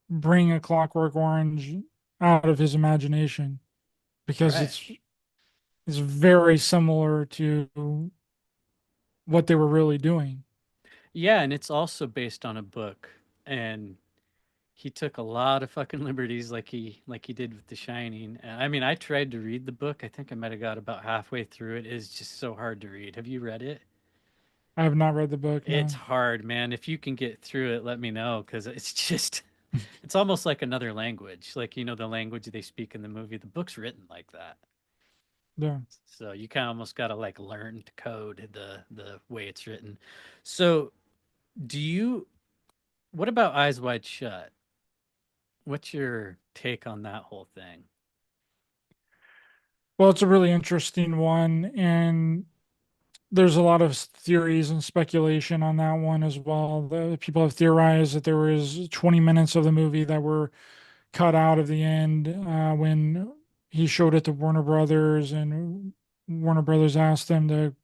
S2: bring a Clockwork Orange out of his imagination because
S1: Right.
S2: it's very similar to what they were really doing.
S1: Yeah, and it's also based on a book, and he took a lot of fucking liberties like he did with The Shining. And I mean, I tried to read the book. I think I might have got about halfway through it. It's just so hard to read. Have you read it?
S2: I have not read the book,
S1: It's
S2: no.
S1: hard, man. If you can get through it, let me know because it's just it's almost like another language. Like, the language they speak in the movie. The book's written like that.
S2: Yeah.
S1: So you kind of almost got to like learn to code the way it's written. So, do you what about Eyes Wide Shut? What's your take on that whole thing?
S2: Well, it's a really interesting one, and there's a lot of theories and speculation on that one as well. People have theorized that there was 20 minutes of the movie that were cut out of the end when he showed it to Warner Brothers, and Warner Brothers asked them to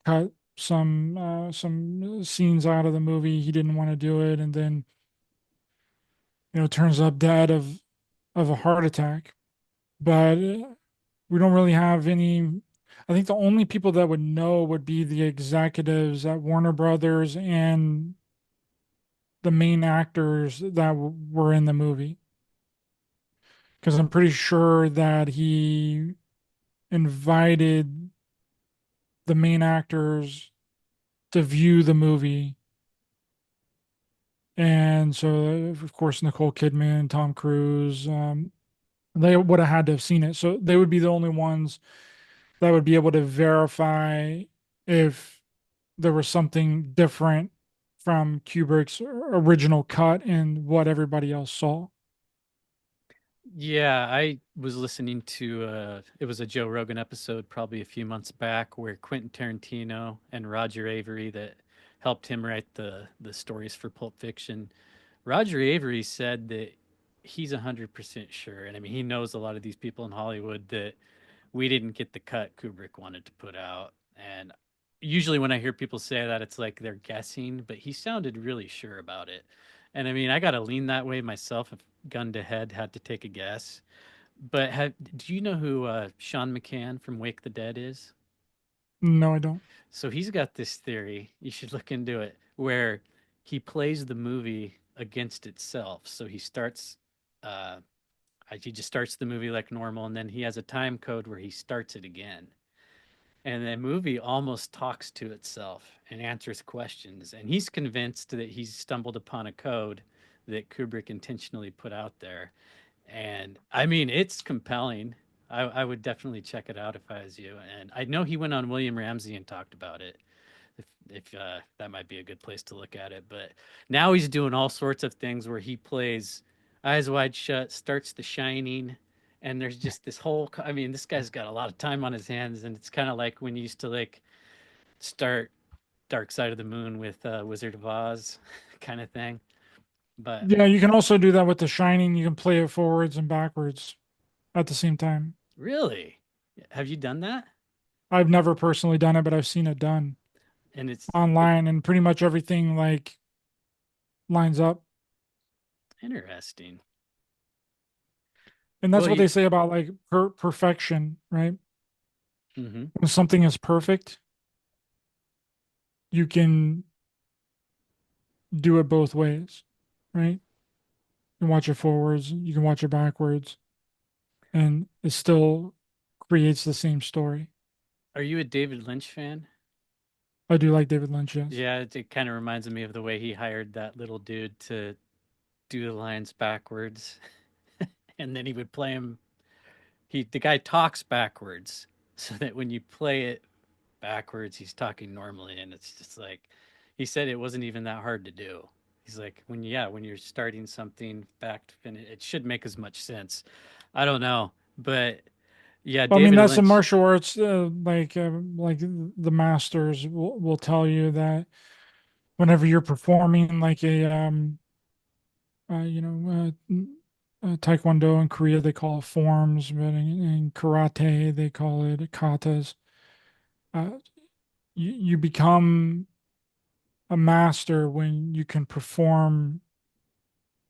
S2: cut some scenes out of the movie. He didn't want to do it, and then turns up dead of a heart attack. But we don't really have any. I think the only people that would know would be the executives at Warner Brothers and the main actors that were in the movie. Because I'm pretty sure that he invited the main actors to view the movie. And so, of course, Nicole Kidman, Tom Cruise, they would have had to have seen it. So they would be the only ones that would be able to verify if there was something different from Kubrick's original cut and what everybody else saw.
S1: Yeah, I was listening to it was a Joe Rogan episode probably a few months back where Quentin Tarantino and Roger Avery that helped him write the stories for Pulp Fiction. Roger Avery said that he's 100% sure, and I mean he knows a lot of these people in Hollywood, that we didn't get the cut Kubrick wanted to put out. And usually when I hear people say that, it's like they're guessing, but he sounded really sure about it. And I mean, I got to lean that way myself if gun to head had to take a guess. But do you know who Sean McCann from Wake the Dead is?
S2: No, I don't.
S1: So he's got this theory, you should look into it, where he plays the movie against itself. So uh, he just starts the movie like normal, and then he has a time code where he starts it again. And the movie almost talks to itself and answers questions. And he's convinced that he's stumbled upon a code that Kubrick intentionally put out there. And I mean, it's compelling. I would definitely check it out if I was you. And I know he went on William Ramsey and talked about it. If that might be a good place to look at it. But now he's doing all sorts of things where he plays Eyes Wide Shut, starts The Shining, and there's just this whole. I mean, this guy's got a lot of time on his hands, and it's kind of like when you used to like start Dark Side of the Moon with Wizard of Oz kind of thing. But
S2: Yeah, you can also do that with The Shining. You can play it forwards and backwards at the same time.
S1: really, have you done that?
S2: I've never personally done it, but I've seen it done
S1: And it
S2: online, and pretty much everything like lines up.
S1: interesting.
S2: And that's
S1: Well,
S2: what they say about like perfection, right?
S1: mhm.
S2: When something is perfect, you can do it both ways, right? You can watch it forwards, you can watch it backwards, and it still creates the same story.
S1: Are you a David Lynch fan?
S2: I do like David Lynch, yes.
S1: Yeah, it kind of reminds me of the way he hired that little dude to do the lines backwards, and then he would play him. The guy talks backwards, so that when you play it backwards, he's talking normally, and it's just like he said it wasn't even that hard to do. He's like, when you're starting something back to finish, it should make as much sense. I don't know, but yeah,
S2: I mean,
S1: David
S2: that's the
S1: Lynch.
S2: martial arts, like the masters will tell you that whenever you're performing like Taekwondo in Korea, they call it forms, but in karate, they call it katas. Uh, you become a master when you can perform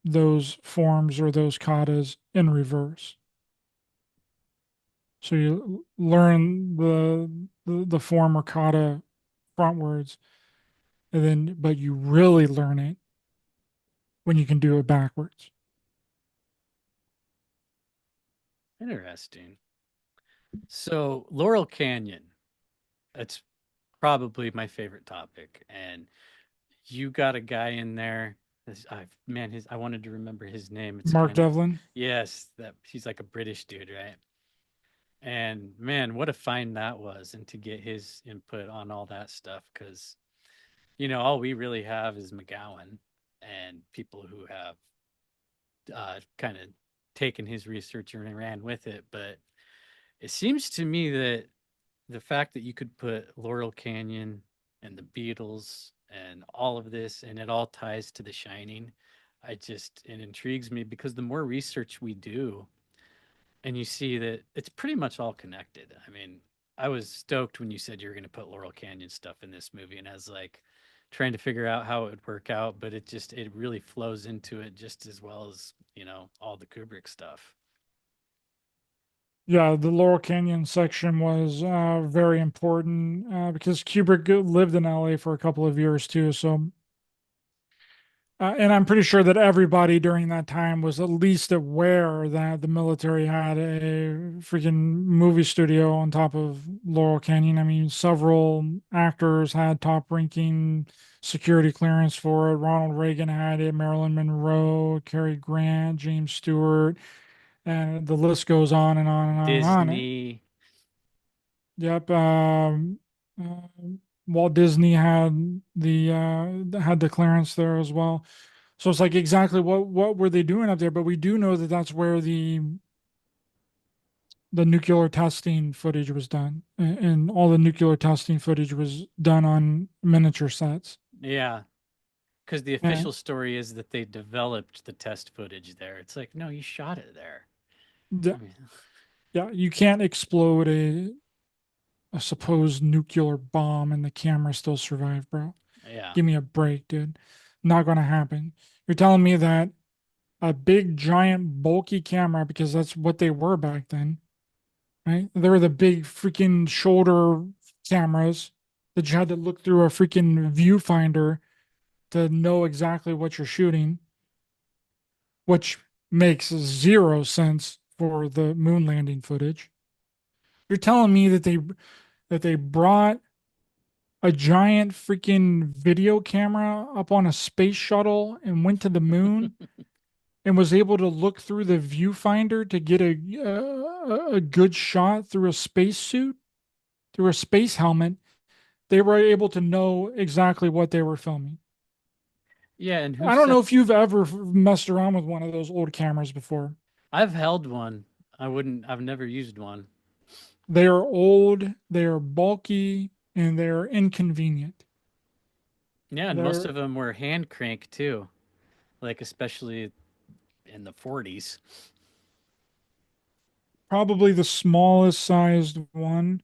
S2: those forms or those katas in reverse. So you learn the form or kata frontwards, and then but you really learn it when you can do it backwards.
S1: Interesting. So Laurel Canyon, that's probably my favorite topic, and you got a guy in there. Man, his I wanted to remember his name. It's
S2: Mark
S1: kind of
S2: Devlin.
S1: yes, that he's like a British dude, right? And man, what a find that was, and to get his input on all that stuff, because all we really have is McGowan and people who have kind of taken his research and ran with it. But it seems to me that the fact that you could put Laurel Canyon and the Beatles and all of this, and it all ties to The Shining, it intrigues me because the more research we do, and you see that it's pretty much all connected. I mean, I was stoked when you said you were going to put Laurel Canyon stuff in this movie, and I was like trying to figure out how it would work out, but it really flows into it just as well as all the Kubrick stuff.
S2: Yeah, the Laurel Canyon section was very important because Kubrick lived in LA for a couple of years too. So, and I'm pretty sure that everybody during that time was at least aware that the military had a freaking movie studio on top of Laurel Canyon. I mean, several actors had top ranking security clearance for it. Ronald Reagan had it, Marilyn Monroe, Cary Grant, James Stewart, and the list goes on and on and on and on.
S1: Disney.
S2: Yep. Walt Disney had the clearance there as well. So it's like exactly what were they doing up there? But we do know that that's where the nuclear testing footage was done, and all the nuclear testing footage was done on miniature sets.
S1: Yeah, because the
S2: And
S1: official story is that they developed the test footage there. It's like, no, you shot it there. I
S2: the,
S1: mean,
S2: yeah, you can't explode a supposed nuclear bomb and the camera still survive, bro.
S1: yeah.
S2: Give me a break, dude. Not gonna happen. You're telling me that a big, giant, bulky camera, because that's what they were back then, right? They were the big freaking shoulder cameras that you had to look through a freaking viewfinder to know exactly what you're shooting, which makes zero sense for the moon landing footage. You're telling me that they brought a giant freaking video camera up on a space shuttle and went to the moon and was able to look through the viewfinder to get a good shot through a spacesuit, through a space helmet. They were able to know exactly what they were filming.
S1: Yeah, and who
S2: I don't know
S1: set
S2: if you've ever messed around with one of those old cameras before.
S1: I've held one. I've never used one.
S2: They are old, they are bulky, and they are inconvenient.
S1: Yeah, and most
S2: They're
S1: of them were hand crank too, like especially in the 40s.
S2: probably the smallest sized one.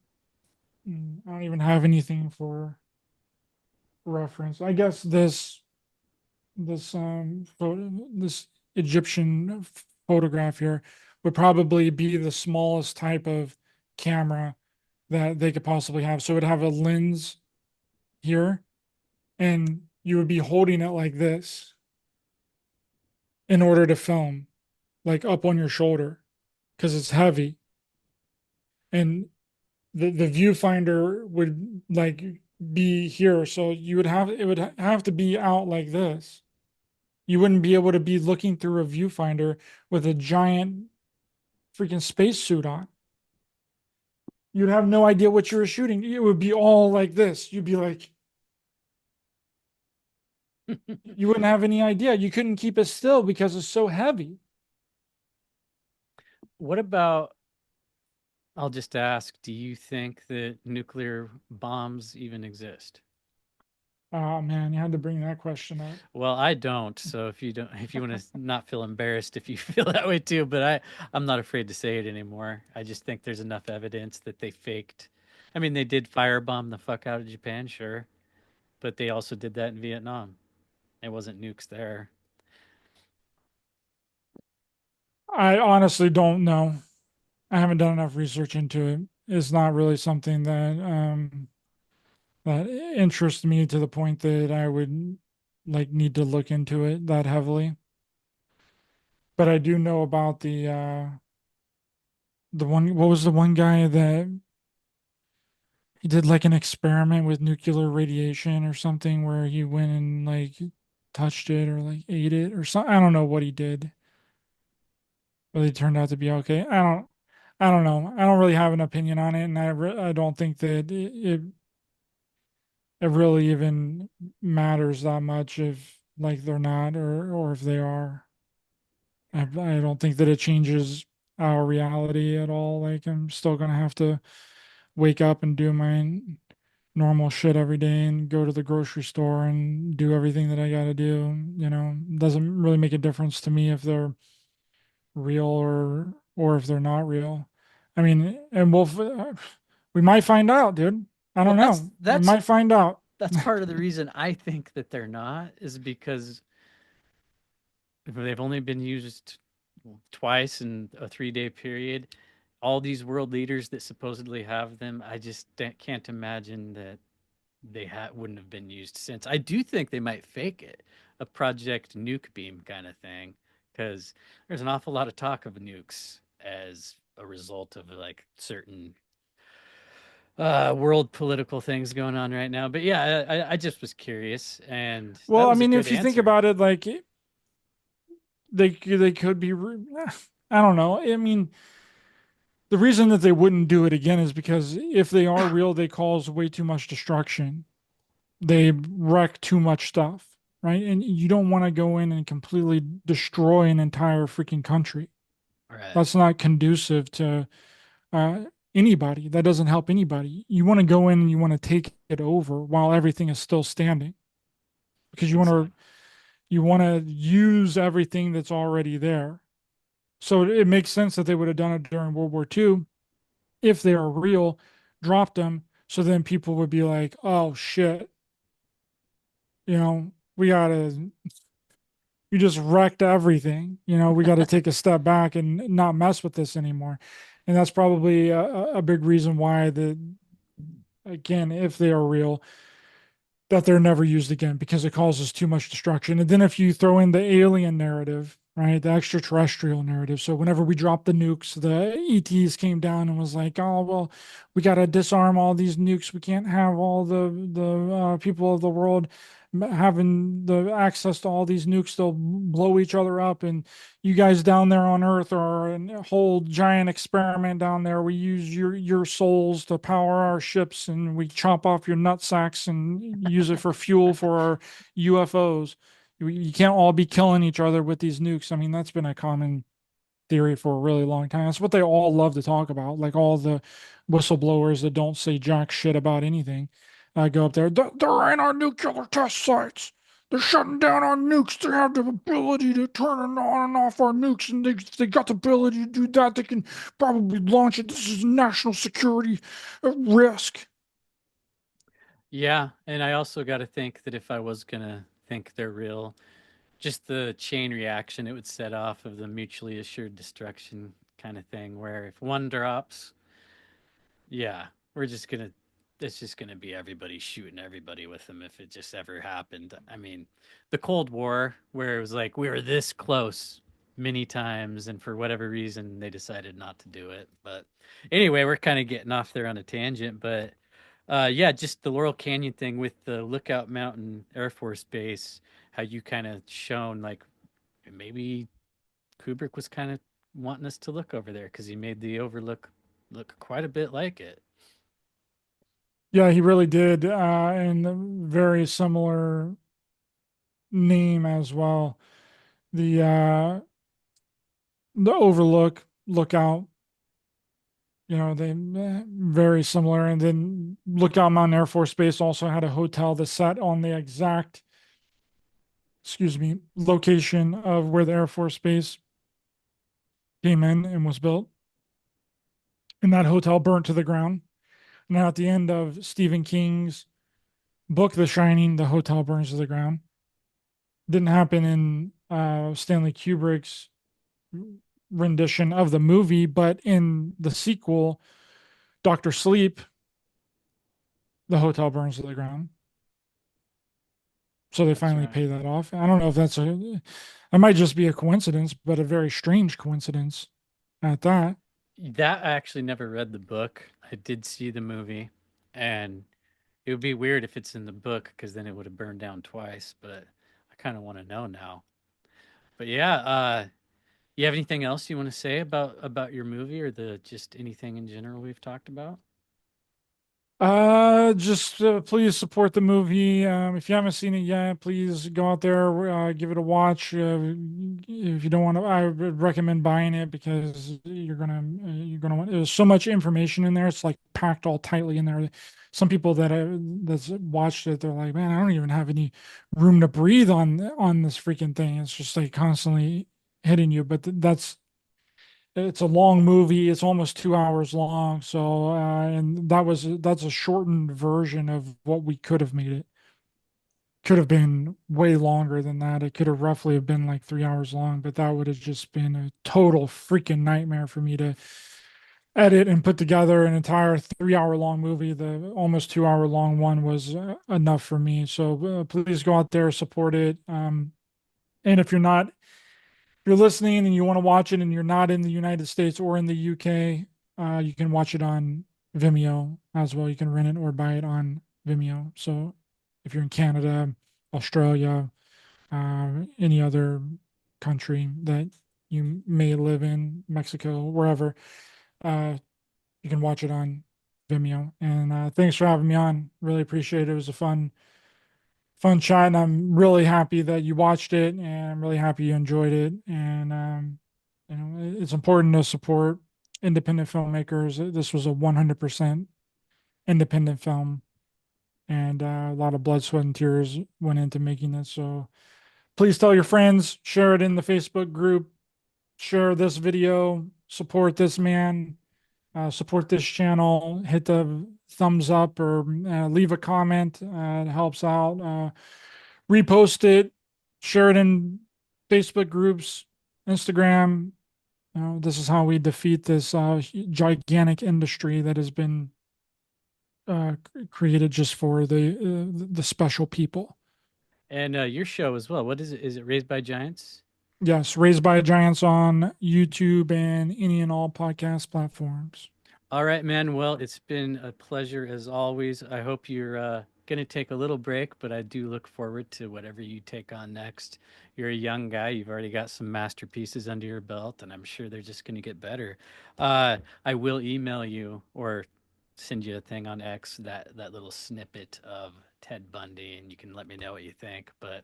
S2: I don't even have anything for reference. I guess this Egyptian photograph here would probably be the smallest type of camera that they could possibly have. So it would have a lens here, and you would be holding it like this in order to film, like up on your shoulder, because it's heavy. And the viewfinder would like be here. So you would have it would have to be out like this. You wouldn't be able to be looking through a viewfinder with a giant freaking spacesuit on. You'd have no idea what you were shooting. It would be all like this. You'd be like, you wouldn't have any idea. You couldn't keep it still because it's so heavy.
S1: What about, I'll just ask, do you think that nuclear bombs even exist?
S2: Oh man, you had to bring that question up.
S1: Well, I don't. So if you don't, if you want to not feel embarrassed if you feel that way too, but I'm not afraid to say it anymore. I just think there's enough evidence that they faked. I mean, they did firebomb the fuck out of Japan, sure, but they also did that in Vietnam. It wasn't nukes there.
S2: I honestly don't know. I haven't done enough research into it. It's not really something that interests me to the point that I would like need to look into it that heavily. But I do know about the one, what was the one guy that he did like an experiment with nuclear radiation or something where he went and like touched it or like ate it or something. I don't know what he did, but it turned out to be okay. I don't know. I don't really have an opinion on it, and I don't think that it really even matters that much if like they're not or if they are. I don't think that it changes our reality at all. Like I'm still gonna have to wake up and do my normal shit every day and go to the grocery store and do everything that I gotta do. You know, it doesn't really make a difference to me if they're real or if they're not real. I mean, and we might find out, dude. I
S1: Well,
S2: don't know. We might find out.
S1: that's part of the reason I think that they're not is because they've only been used twice in a 3 day period. All these world leaders that supposedly have them, I just can't imagine that wouldn't have been used since. I do think they might fake it, a Project Nuke Beam kind of thing, because there's an awful lot of talk of nukes as a result of like certain world political things going on right now. But yeah, I just was curious, and that
S2: Well, I
S1: was a
S2: mean,
S1: good
S2: if you think
S1: answer.
S2: about it, like they could be. I don't know. I mean, the reason that they wouldn't do it again is because if they are real, they cause way too much destruction. They wreck too much stuff, right? And you don't want to go in and completely destroy an entire freaking country.
S1: Right.
S2: That's not conducive to uh, anybody. That doesn't help anybody. You want to go in and you want to take it over while everything is still standing because
S1: Exactly.
S2: you want to use everything that's already there. So it makes sense that they would have done it during World War II if they are real, dropped them. So then people would be like, oh shit, you know, we gotta, you just wrecked everything. You know, we got to take a step back and not mess with this anymore. And that's probably a big reason why again, if they are real, that they're never used again because it causes too much destruction. And then if you throw in the alien narrative, right, the extraterrestrial narrative. So whenever we dropped the nukes, the ETs came down and was like, "Oh well, we got to disarm all these nukes. We can't have all the people of the world having the access to all these nukes. They'll blow each other up. And you guys down there on Earth are a whole giant experiment down there. We use your souls to power our ships, and we chop off your nut sacks and use it for fuel for our UFOs. You can't all be killing each other with these nukes. I mean, that's been a common theory for a really long time. That's what they all love to talk about, like all the whistleblowers that don't say jack shit about anything. go up there. They're in our nuclear test sites. They're shutting down our nukes. They have the ability to turn on and off our nukes, and they got the ability to do that. They can probably launch it. This is a national security risk.
S1: Yeah, and I also got to think that if I was gonna think they're real, just the chain reaction it would set off of the mutually assured destruction kind of thing, where if one drops, yeah, we're just gonna, it's just gonna be everybody shooting everybody with them if it just ever happened. I mean, the Cold War, where it was like we were this close many times, and for whatever reason they decided not to do it. But anyway, we're kind of getting off there on a tangent, but yeah, just the Laurel Canyon thing with the Lookout Mountain Air Force Base, how you kind of shown like maybe Kubrick was kind of wanting us to look over there because he made the Overlook look quite a bit like it.
S2: Yeah, he really did, and a very similar name as well. The Overlook, Lookout, they very similar. And then Lookout Mountain Air Force Base also had a hotel that sat on the exact, excuse me, location of where the Air Force Base came in and was built. And that hotel burnt to the ground. Now, at the end of Stephen King's book, The Shining, the hotel burns to the ground. Didn't happen in Stanley Kubrick's rendition of the movie, but in the sequel, Doctor Sleep, the hotel burns to the ground. So they
S1: That's
S2: finally
S1: right.
S2: pay that off. I don't know if it might just be a coincidence, but a very strange coincidence at that.
S1: That I actually never read the book. I did see the movie, and it would be weird if it's in the book because then it would have burned down twice. But I kind of want to know now. But yeah, you have anything else you want to say about your movie or the just anything in general we've talked about?
S2: Just please support the movie. If you haven't seen it yet, please go out there, give it a watch. If you don't want to, I would recommend buying it because you're gonna want. There's so much information in there. It's like packed all tightly in there. Some people that's watched it, they're like, man, I don't even have any room to breathe on this freaking thing. It's just like constantly hitting you. But it's a long movie. It's almost 2 hours long. So, and that's a shortened version of what we could have made it. Could have been way longer than that. It could have roughly have been like 3 hours long, but that would have just been a total freaking nightmare for me to edit and put together an entire 3 hour long movie. The almost 2 hour long one was enough for me. So please go out there, support it. And if you're listening and you want to watch it and you're not in the United States or in the UK, you can watch it on Vimeo as well. You can rent it or buy it on Vimeo. So if you're in Canada, Australia, any other country that you may live in, Mexico, wherever, uh, you can watch it on Vimeo. And thanks for having me on. Really appreciate it. It was a fun chat, and I'm really happy that you watched it, and I'm really happy you enjoyed it. And it's important to support independent filmmakers. This was a 100% independent film, and a lot of blood, sweat, and tears went into making it. So please tell your friends, share it in the Facebook group, share this video, support this man. Support this channel, hit the thumbs up or leave a comment. It helps out. Repost it, share it in Facebook groups, Instagram. This is how we defeat this gigantic industry that has been created just for the special people.
S1: And your show as well. What is it? Is it Raised by Giants?
S2: Yes, Raised by Giants on YouTube and any and all podcast platforms.
S1: All right, man. Well, it's been a pleasure as always. I hope you're going to take a little break, but I do look forward to whatever you take on next. You're a young guy. You've already got some masterpieces under your belt, and I'm sure they're just going to get better. I will email you or send you a thing on X, that little snippet of Ted Bundy, and you can let me know what you think. But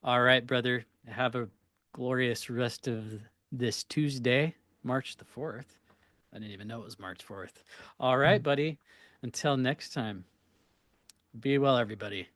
S1: all right, brother, have a glorious rest of this Tuesday, March the 4th. I didn't even know it was March 4th. All right, buddy. Until next time. Be well, everybody.